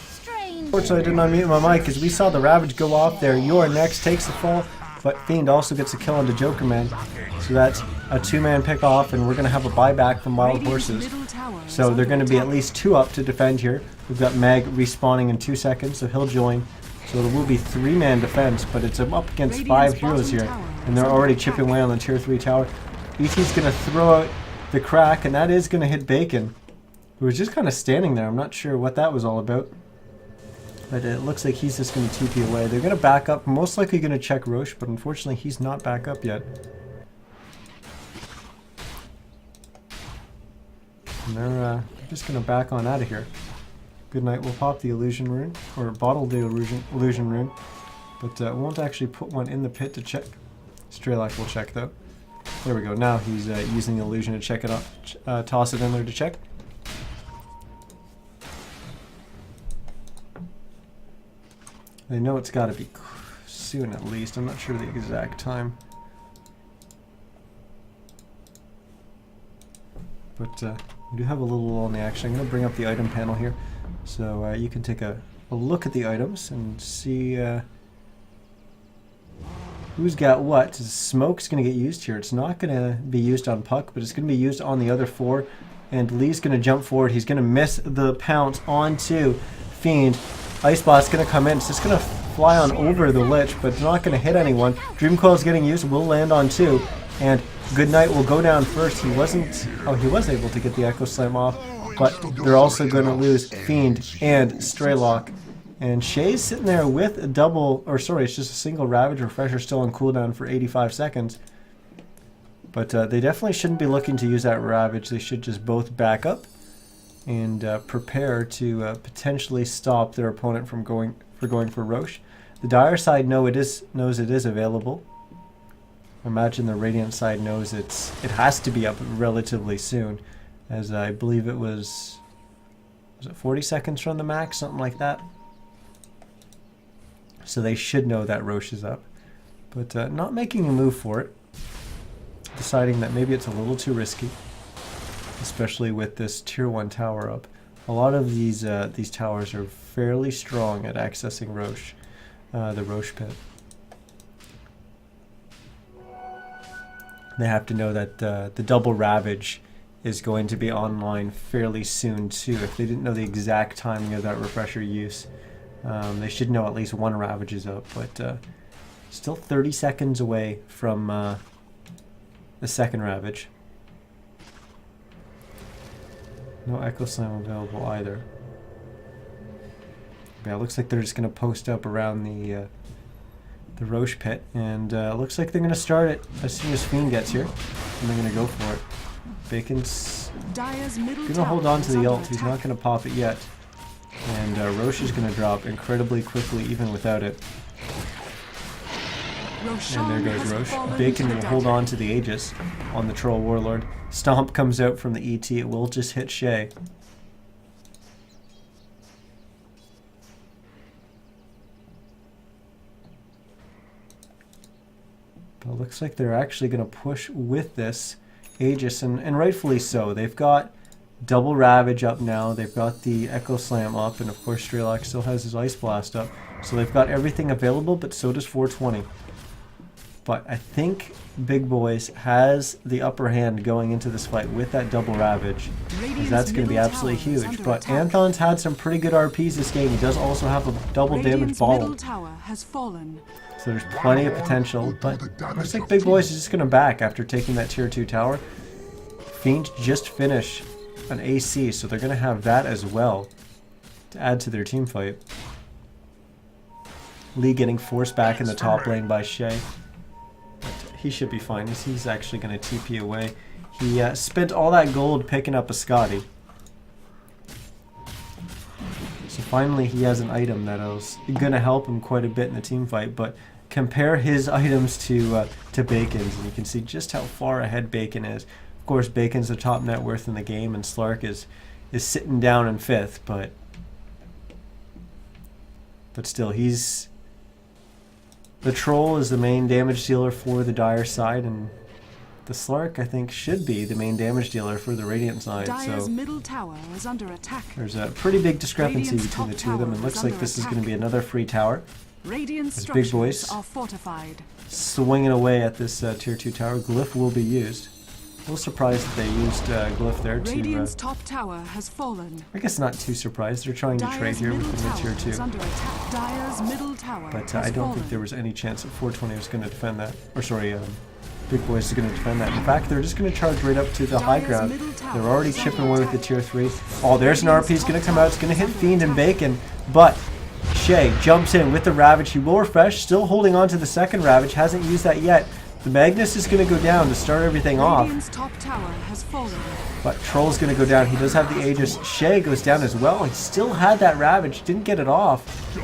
Strange. Unfortunately, I did not mute my mic because we saw the Ravage go off there. You're next takes the fall, but Fiend also gets a kill onto Joker Man. So that's a 2-man pick off, and we're going to have a buyback from Wild Radiant's Horses. middle tower is So they're under going to be at attack. least 2 up to defend here. We've got Meg respawning in 2 seconds, so he'll join. So it will be 3-man defense, but it's up against 5 heroes here, and they're already chipping away on the tier 3 tower. ET's going to throw out the crack, and that is going to hit Bacon, who was just kind of standing there. I'm not sure what that was all about, but it looks like he's just going to TP away. They're going to back up, most likely going to check Roche, but unfortunately he's not back up yet. And they're just going to back on out of here. Good night. We'll pop the illusion rune, or bottle the illusion rune, but won't actually put one in the pit to check. Strelak will check though. There we go. Now he's using the illusion to check it up, toss it in there to check. They know it's got to be soon at least. I'm not sure the exact time. But we do have a little lull in the action. I'm going to bring up the item panel here so you can take a look at the items and see who's got what. Smoke's going to get used here. It's not going to be used on Puck, but it's going to be used on the other 4. And Lee's going to jump forward. He's going to miss the pounce onto Fiend. Icebot's going to come in. It's just going to fly on over the Lich, but it's not going to hit anyone. Dreamcoil's getting used. Will land on 2. And Goodnight will go down first. He wasn't... Oh, he was able to get the Echo Slam off. But they're also going to lose Fiend and Straylock. And Shay's sitting there with a double... Or sorry, it's just a single Ravage Refresher still on cooldown for 85 seconds. But they definitely shouldn't be looking to use that Ravage. They should just both back up and prepare to potentially stop their opponent from going for Roche. The Dire side knows it is available. I imagine the Radiant side knows it has to be up relatively soon, as I believe it was it 40 seconds from the max, something like that. So they should know that Roche is up, but not making a move for it. Deciding that maybe it's a little too risky, especially with this tier 1 tower up. A lot of these towers are fairly strong at accessing Roche, the Roche pit. They have to know that the double Ravage is going to be online fairly soon too. If they didn't know the exact timing of that refresher use, they should know at least 1 Ravage is up, but still 30 seconds away from the second Ravage. No Echo Slam available either. Yeah, it looks like they're just going to post up around the Roche pit, and looks like they're going to start it as soon as Fiend gets here, and they're going to go for it. Bacon's going to hold on to the ult. He's not going to pop it yet, and Roche is going to drop incredibly quickly even without it. And there goes Roche. Bacon will hold on to the Aegis on the Troll Warlord. Stomp comes out from the ET. It will just hit Shay. But it looks like they're actually going to push with this Aegis, and rightfully so. They've got double Ravage up now. They've got the Echo Slam up, and of course Strelak still has his Ice Blast up. So they've got everything available, but so does 420. But I think Big Boys has the upper hand going into this fight with that double Ravage, because that's going to be absolutely huge. But Anthon's had some pretty good RPs this game. He does also have a double damage bottle. So there's plenty of potential, but looks like Big Boys is just going to back after taking that tier 2 tower. Fiend just finished an AC, so they're going to have that as well to add to their team fight. Lee getting forced back in the top lane by Shay. But he should be fine. He's actually going to TP away. He spent all that gold picking up a Scotty. So finally he has an item that is going to help him quite a bit in the team fight, but compare his items to Bacon's, and you can see just how far ahead Bacon is. Of course, Bacon's the top net worth in the game, and Slark is sitting down in 5th, but still, he's... The Troll is the main damage dealer for the Dire side, and the Slark, I think, should be the main damage dealer for the Radiant side. Dire's So middle tower is under attack. there's a pretty big discrepancy Radiant's between the top two of them. It tower looks is like under this is going to attack. be another free tower. Radiant There's big boys. structures are fortified. Swinging away at this tier 2 tower. Glyph will be used. A little surprised that they used Glyph there to... Radiant's top tower has fallen. I guess not too surprised. They're trying to trade Dire's here middle within the tier tower 2. is under attack. Dire's middle tower But has I don't fallen. think there was any chance that 420 was going to defend that. Or sorry, Big Boys is going to defend that. In fact, they're just going to charge right up to the high Dire's ground. middle tower They're already is chipping under away with the attack. tier 3. Oh, there's an RP. He's going to come out. It's going to hit Fiend and Bacon. But Shay jumps in with the Ravage. He will refresh. Still holding on to the second Ravage. Hasn't used that yet. The Magnus is going to go down to start everything off. Radiant's top tower has fallen. But Troll's going to go down. He does have the Aegis. Shay goes down as well. He still had that Ravage. Didn't get it off.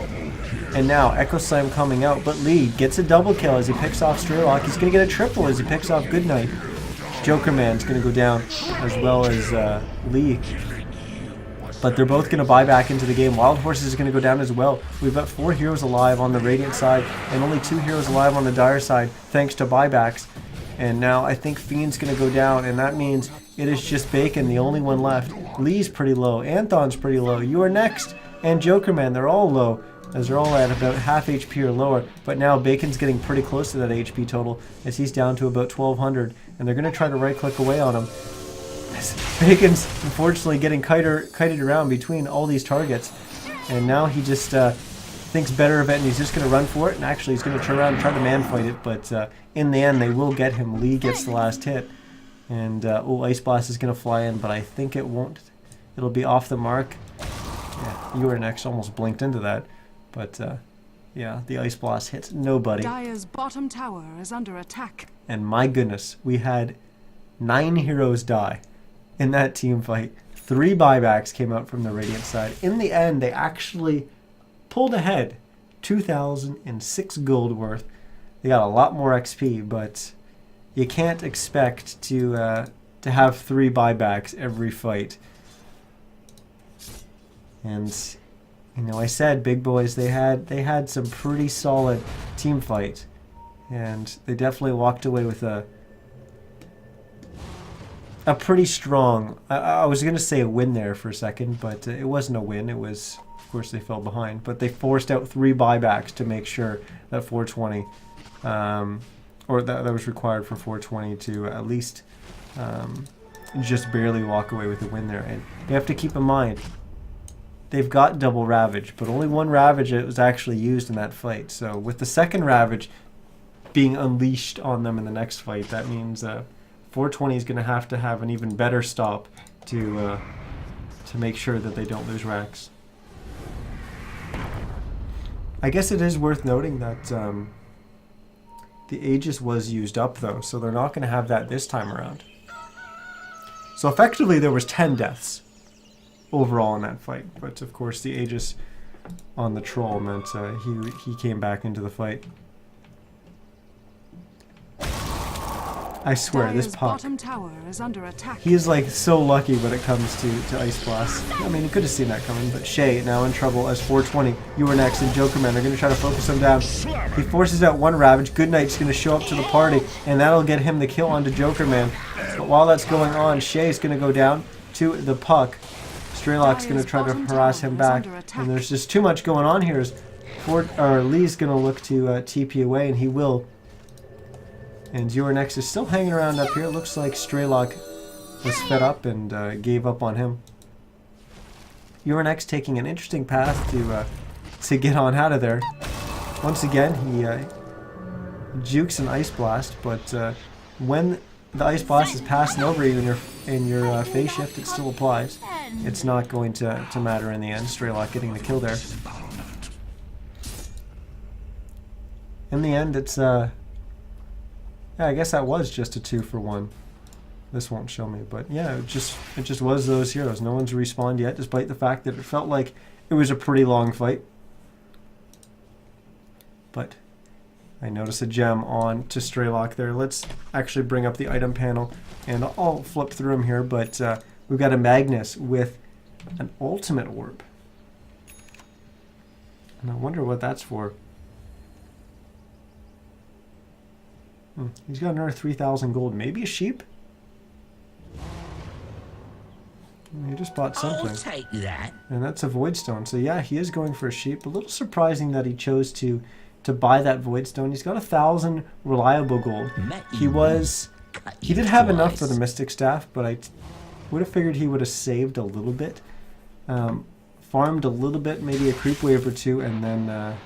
And now Echo Slam coming out. But Lee gets a double kill as he picks off Straylock. He's going to get a triple as he picks off Goodnight. Joker Man's going to go down as well as Lee. But they're both going to buy back into the game. Wild Horses is going to go down as well. We've got 4 heroes alive on the Radiant side and only 2 heroes alive on the Dire side thanks to buybacks. And now I think Fiend's going to go down, and that means it is just Bacon, the only one left. Lee's pretty low. Anthon's pretty low. You are next. And Joker Man, they're all low, as they're all at about half HP or lower. But now Bacon's getting pretty close to that HP total, as he's down to about 1200. And they're going to try to right-click away on him. Bacon's unfortunately getting kited around between all these targets. And now he just thinks better of it, and he's just going to run for it. And actually, he's going to turn around and try to man-fight it. But in the end, they will get him. Lee gets the last hit. And, Ice Blast is going to fly in, but I think it won't. It'll be off the mark. Yeah, you were next. Almost blinked into that. But, yeah, the Ice Blast hits nobody. Dire's bottom tower is under attack. And my goodness, we had 9 heroes die in that team fight. 3 buybacks came out from the Radiant side. In the end, they actually pulled ahead. 2,006 gold worth. They got a lot more XP, but you can't expect to have 3 buybacks every fight. And you know, I said Big Boys, they had some pretty solid team fight, and they definitely walked away with a pretty strong, I was going to say a win there for a second, but it wasn't a win. It was, of course, they fell behind. But they forced out 3 buybacks to make sure that 420, or that was required for 420 to at least just barely walk away with a win there. And you have to keep in mind, they've got double Ravage, but only 1 Ravage was actually used in that fight. So with the second Ravage being unleashed on them in the next fight, that means 420 is going to have an even better stop to make sure that they don't lose racks. I guess it is worth noting that the Aegis was used up though, so they're not going to have that this time around. So effectively there was 10 deaths overall in that fight, but of course the Aegis on the Troll meant he came back into the fight. I swear, Dire's this Puck, bottom tower is under attack. he is like so lucky when it comes to Ice Blast. I mean, you could have seen that coming, but Shay now in trouble as 420. You were next, and Joker Man are going to try to focus him down. He forces out 1 Ravage. Goodnight's going to show up to the party, and that'll get him the kill onto Joker Man. But while that's going on, Shay's going to go down to the Puck. Straylock's going to try to harass him back, and there's just too much going on here. Lee's going to look to TP away, and he will. And Next is still hanging around up here. Looks like Straylock was fed up and gave up on him. Next taking an interesting path to get on out of there. Once again, he jukes an Ice Blast, but when the Ice Blast is passing over you in your phase shift, it still applies. It's not going to matter in the end. Straylock getting the kill there. In the end, it's yeah, I guess that was just a 2-for-1. This won't show me, but yeah, it just was those heroes. No one's respawned yet, despite the fact that it felt like it was a pretty long fight. But I notice a gem on to Straylock there. Let's actually bring up the item panel, and I'll flip through them here, but we've got a Magnus with an ultimate orb. And I wonder what that's for. He's got another 3,000 gold. Maybe a sheep? He just bought something. I'll take that. And that's a void stone. So yeah, he is going for a sheep. A little surprising that he chose to buy that void stone. He's got 1,000 reliable gold. He did have enough for the mystic staff, but I would have figured he would have saved a little bit, farmed a little bit, maybe a creep wave or two, and then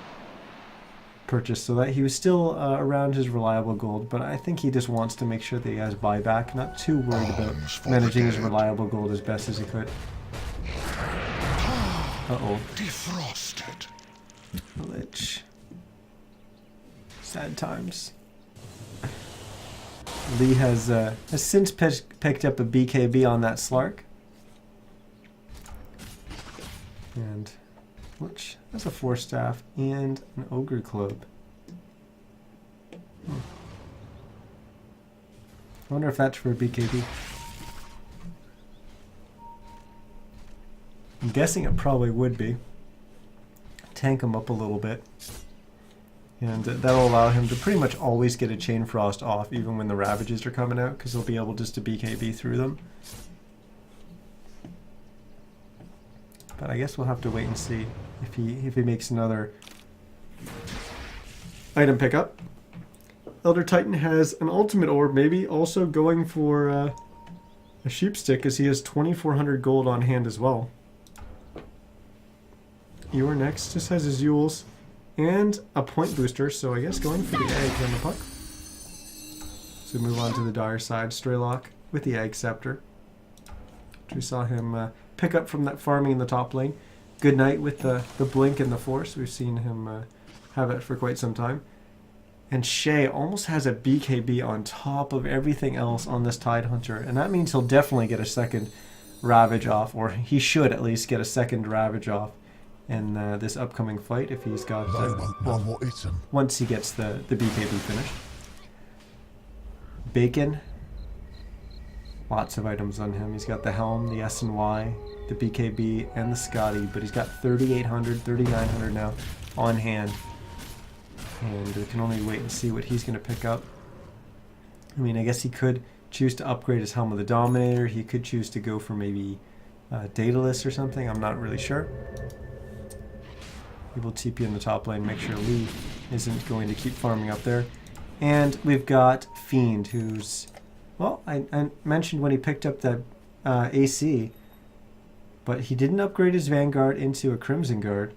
purchased, so that he was still around his reliable gold. But I think he just wants to make sure that he has buyback, not too worried about managing his reliable gold as best as he could. Uh-oh. Defrosted. Lich. Sad times. Lee has since picked up a BKB on that Slark. And Lich has a 4-staff and an Ogre Club. I wonder if that's for a BKB. I'm guessing it probably would be. Tank him up a little bit. And that'll allow him to pretty much always get a Chain Frost off, even when the Ravages are coming out, because he'll be able just to BKB through them. But I guess we'll have to wait and see if he makes another item pickup. Elder Titan has an ultimate orb, maybe also going for a sheep stick, as he has 2,400 gold on hand as well. You're next, just has his Yules and a point booster, so I guess going for the egg on the puck. So we move on to the dire side. Straylock with the egg scepter. We saw him pick up from that farming in the top lane. Good night with the blink and the force. We've seen him have it for quite some time. And Shay almost has a BKB on top of everything else on this Tidehunter, and that means he'll definitely get a second Ravage off, or he should at least get a second Ravage off in this upcoming fight if he's got once he gets the BKB finished. Bacon, lots of items on him. He's got the helm, the S&Y, the BKB, and the Scotty, but he's got 3,800, 3,900 now on hand. And we can only wait and see what he's going to pick up. I mean, I guess he could choose to upgrade his Helm of the Dominator. He could choose to go for maybe Daedalus or something. I'm not really sure. He will TP in the top lane, make sure Lee isn't going to keep farming up there. And we've got Fiend, who's... Well, I mentioned when he picked up that AC, but he didn't upgrade his Vanguard into a Crimson Guard.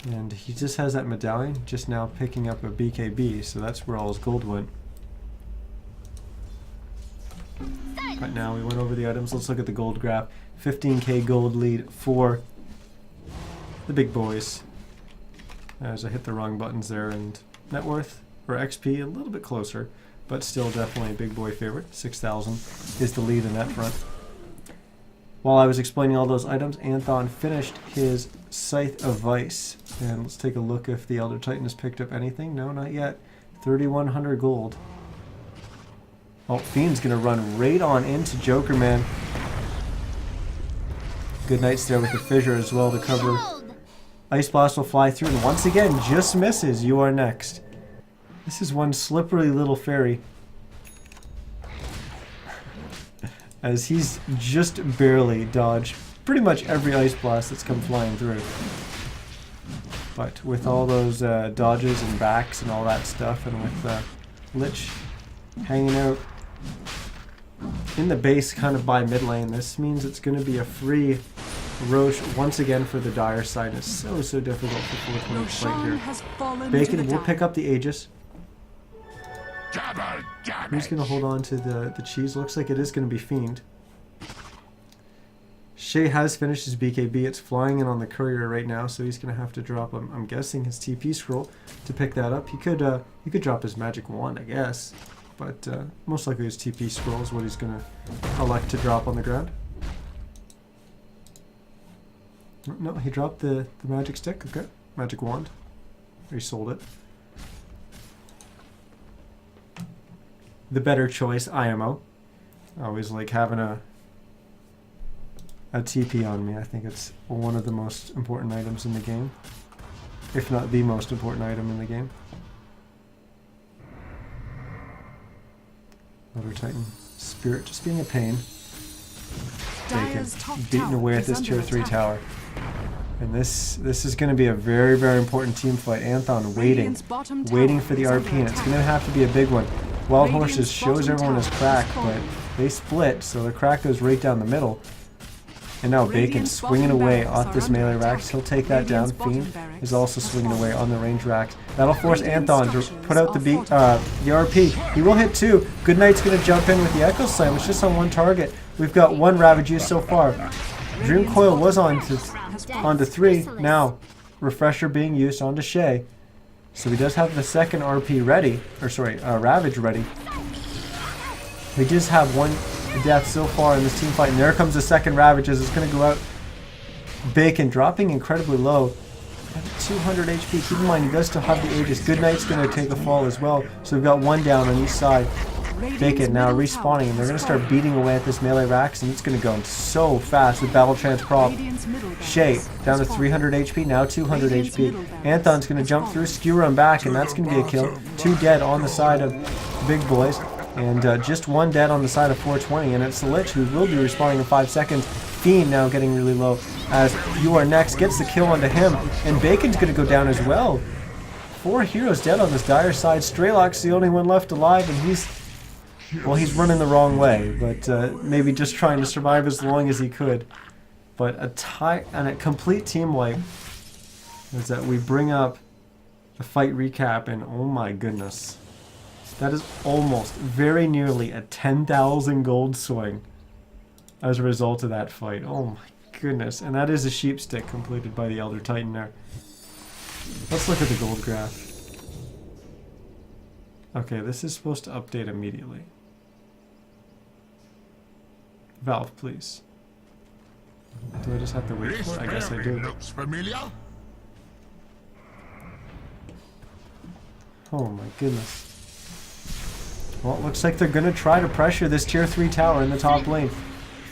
And he just has that medallion, just now picking up a BKB, so that's where all his gold went. Right now, we went over the items. Let's look at the gold graph. 15k gold lead for the big boys. As I hit the wrong buttons there, and net worth, or XP, a little bit closer, but still definitely a big boy favorite. 6,000 is the lead in that front. While I was explaining all those items, Anthon finished his Scythe of Vice. And let's take a look if the Elder Titan has picked up anything. No, not yet. 3,100 gold. Oh, Fiend's going to run right on into Joker Man. Good Knight's there with the fissure as well to cover. Ice Blast will fly through, and once again, just misses. You are next. This is one slippery little fairy. As he's just barely dodged pretty much every Ice Blast that's come flying through. But with all those dodges and backs and all that stuff, and with Lich hanging out in the base kind of by mid lane, this means it's going to be a free Roche once again for the dire side. It's so difficult for 420 to fight here. Bacon will pick up the Aegis. Who's going to hold on to the cheese? Looks like it is going to be Fiend. Shay has finished his BKB. It's flying in on the courier right now, so he's going to have to drop, I'm guessing, his TP scroll to pick that up. He could drop his magic wand, I guess, but most likely his TP scroll is what he's going to elect to drop on the ground. No, he dropped the magic stick. Okay, magic wand. He sold it. the better choice, IMO. I always like having a TP on me. I think it's one of the most important items in the game, if not the most important item in the game. Elder Titan Spirit just being a pain. Bacon beating away at this tier 3 tower. And this is going to be a very, very important team fight. Anthon waiting for the RP, and it's going to have to be a big one. Wild Horses shows everyone his crack, but they split, so the crack goes right down the middle. And now Bacon swinging away off this melee Rax. He'll take that down. Fiend is also swinging away on the range Rax. That'll force Anthon to put out the RP. He will hit 2. Goodnight's going to jump in with the Echo Slam. It's just on one target. We've got 1 Ravage use so far. Dream Coil was onto 3. Now, Refresher being used onto Shay. So he does have the second RP ready. Or sorry, Ravage ready. We just have 1 death so far in this team fight. And there comes the second Ravage as it's going to go out. Bacon dropping incredibly low. 200 HP. Keep in mind, he does still have the Aegis. Goodnight's going to take a fall as well. So we've got 1 down on each side. Bacon now respawning, and they're going to start beating away at this melee Rax, and it's going to go so fast with Battle Trance Prop. Shay down to 300 HP, now 200 HP. Anthon's going to jump through, skewer him back, and that's going to be a kill. 2 dead on the side of Big Boys, and just 1 dead on the side of 420, and it's the Lich who will be respawning in 5 seconds. Fiend now getting really low as You Are Next gets the kill onto him, and Bacon's going to go down as well. 4 heroes dead on this dire side. Straylock's the only one left alive, and he's running the wrong way, but maybe just trying to survive as long as he could. But a complete team wipe is that we bring up the fight recap, and oh my goodness. That is almost, very nearly a 10,000 gold swing as a result of that fight. Oh my goodness. And that is a sheep stick completed by the Elder Titan there. Let's look at the gold graph. Okay, this is supposed to update immediately. Valve, please. Do I just have to wait for it? I guess I do. Looks familiar. Oh my goodness. Well, it looks like they're going to try to pressure this tier 3 tower in the top lane.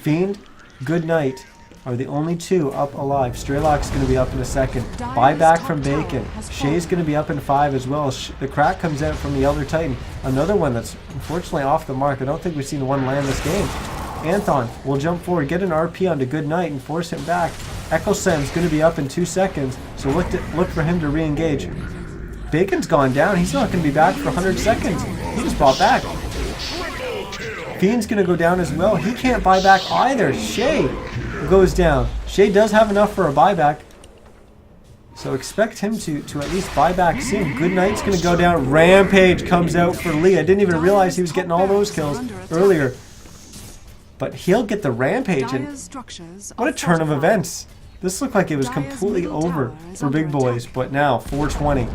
Fiend, Goodnight are the only 2 up alive. Straylock's going to be up in a second. Buyback from Bacon. Shay's going to be up in 5 as well. The crack comes out from the Elder Titan. Another one that's unfortunately off the mark. I don't think we've seen one land this game. Anthon will jump forward, get an RP onto Goodnight, and force him back. Echo Sam's going to be up in 2 seconds, so look for him to re-engage. Bacon's gone down. He's not going to be back for 100 seconds. He just bought back. Fiend's going to go down as well. He can't buy back either. Shay goes down. Shay does have enough for a buyback, so expect him to at least buy back soon. Goodnight's going to go down. Rampage comes out for Lee. I didn't even realize he was getting all those kills earlier. But he'll get the Rampage, and what a turn of events. This looked like it was completely over for Big Boys, but now 420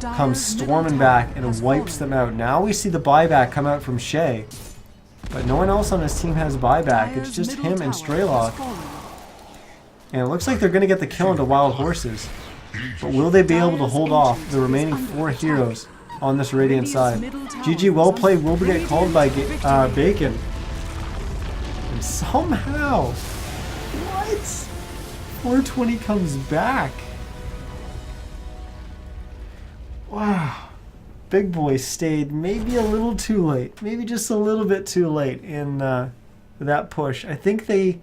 comes storming back and wipes them out. Now we see the buyback come out from Shay, but no one else on his team has buyback. It's just him and Straylock. And it looks like they're going to get the kill into Wild Horses. But will they be able to hold off the remaining 4 heroes on this Radiant side? GG, well played, will get called by Bacon. And somehow, what? 420 comes back. Wow. Big Boy stayed maybe a little too late. Maybe just a little bit too late in that push. I think they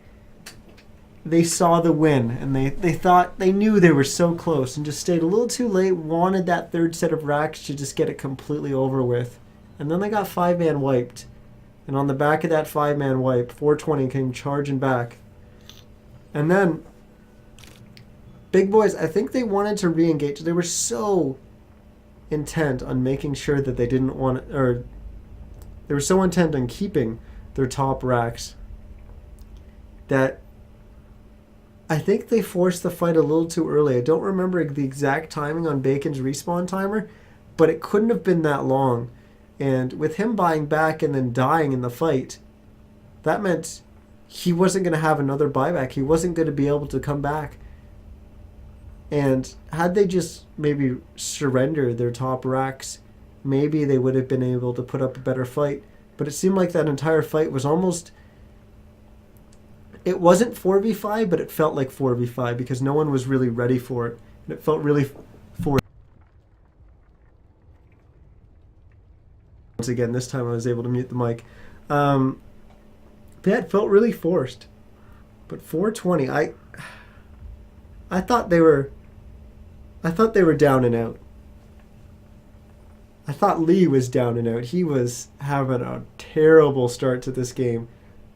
saw the win, and they knew they were so close and just stayed a little too late, wanted that 3rd set of racks to just get it completely over with. And then they got 5-man wiped. And on the back of that 5-man wipe, 420 came charging back. And then Big Boys, I think they wanted to re-engage. They were so intent on making sure that they didn't want, or they were so intent on keeping their top racks that I think they forced the fight a little too early. I don't remember the exact timing on Bacon's respawn timer, but it couldn't have been that long. And with him buying back and then dying in the fight, that meant he wasn't going to have another buyback. He wasn't going to be able to come back. And had they just maybe surrendered their top racks, maybe they would have been able to put up a better fight. But it seemed like that entire fight was almost... It wasn't 4v5, but it felt like 4v5 because no one was really ready for it. And it felt really forced. Once again, this time I was able to mute the mic. Yeah, it felt really forced. But 420, I thought they were down and out. I thought Lee was down and out. He was having a terrible start to this game,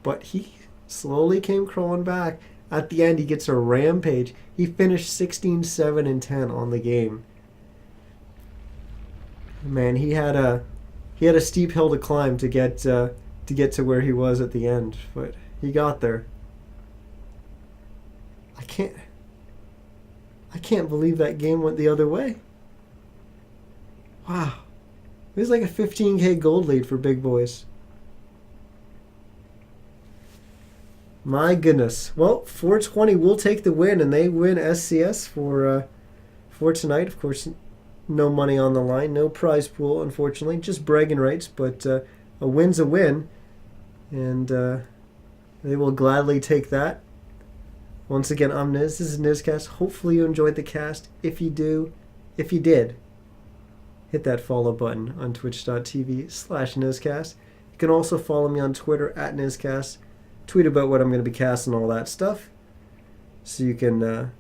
but he slowly came crawling back. At the end, he gets a rampage. He finished 16, 7, and 10 on the game. Man, he had a steep hill to climb to get to where he was at the end, but he got there. I can't believe that game went the other way. Wow. It was like a 15k gold lead for big boys. My goodness. Well, 420 will take the win, and they win SCS for tonight. Of course, no money on the line, no prize pool, unfortunately. Just bragging rights, but a win's a win, and they will gladly take that. Once again, I'm Niz. This is NizCast. Hopefully you enjoyed the cast. If you did, hit that follow button on twitch.tv/NizCast. You can also follow me on Twitter at NizCast. Tweet about what I'm going to be casting, all that stuff, so you can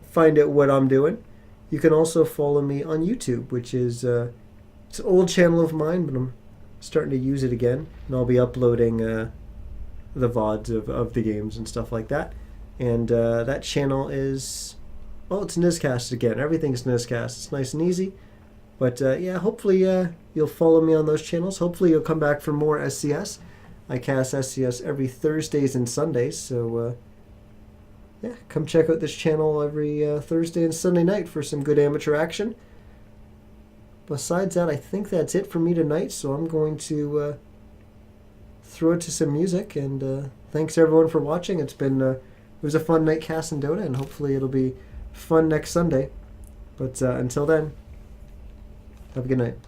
find out what I'm doing. You can also follow me on YouTube, which is it's an old channel of mine, but I'm starting to use it again, and I'll be uploading the VODs of the games and stuff like that. And that channel is, well, it's NizCast again. Everything's NizCast. It's nice and easy. But yeah, hopefully you'll follow me on those channels. Hopefully you'll come back for more SCS. I cast SCS every Thursdays and Sundays. So yeah, come check out this channel every Thursday and Sunday night for some good amateur action. Besides that, I think that's it for me tonight. So I'm going to throw it to some music. And thanks everyone for watching. It was a fun night casting Dota, and hopefully it'll be fun next Sunday. But until then, have a good night.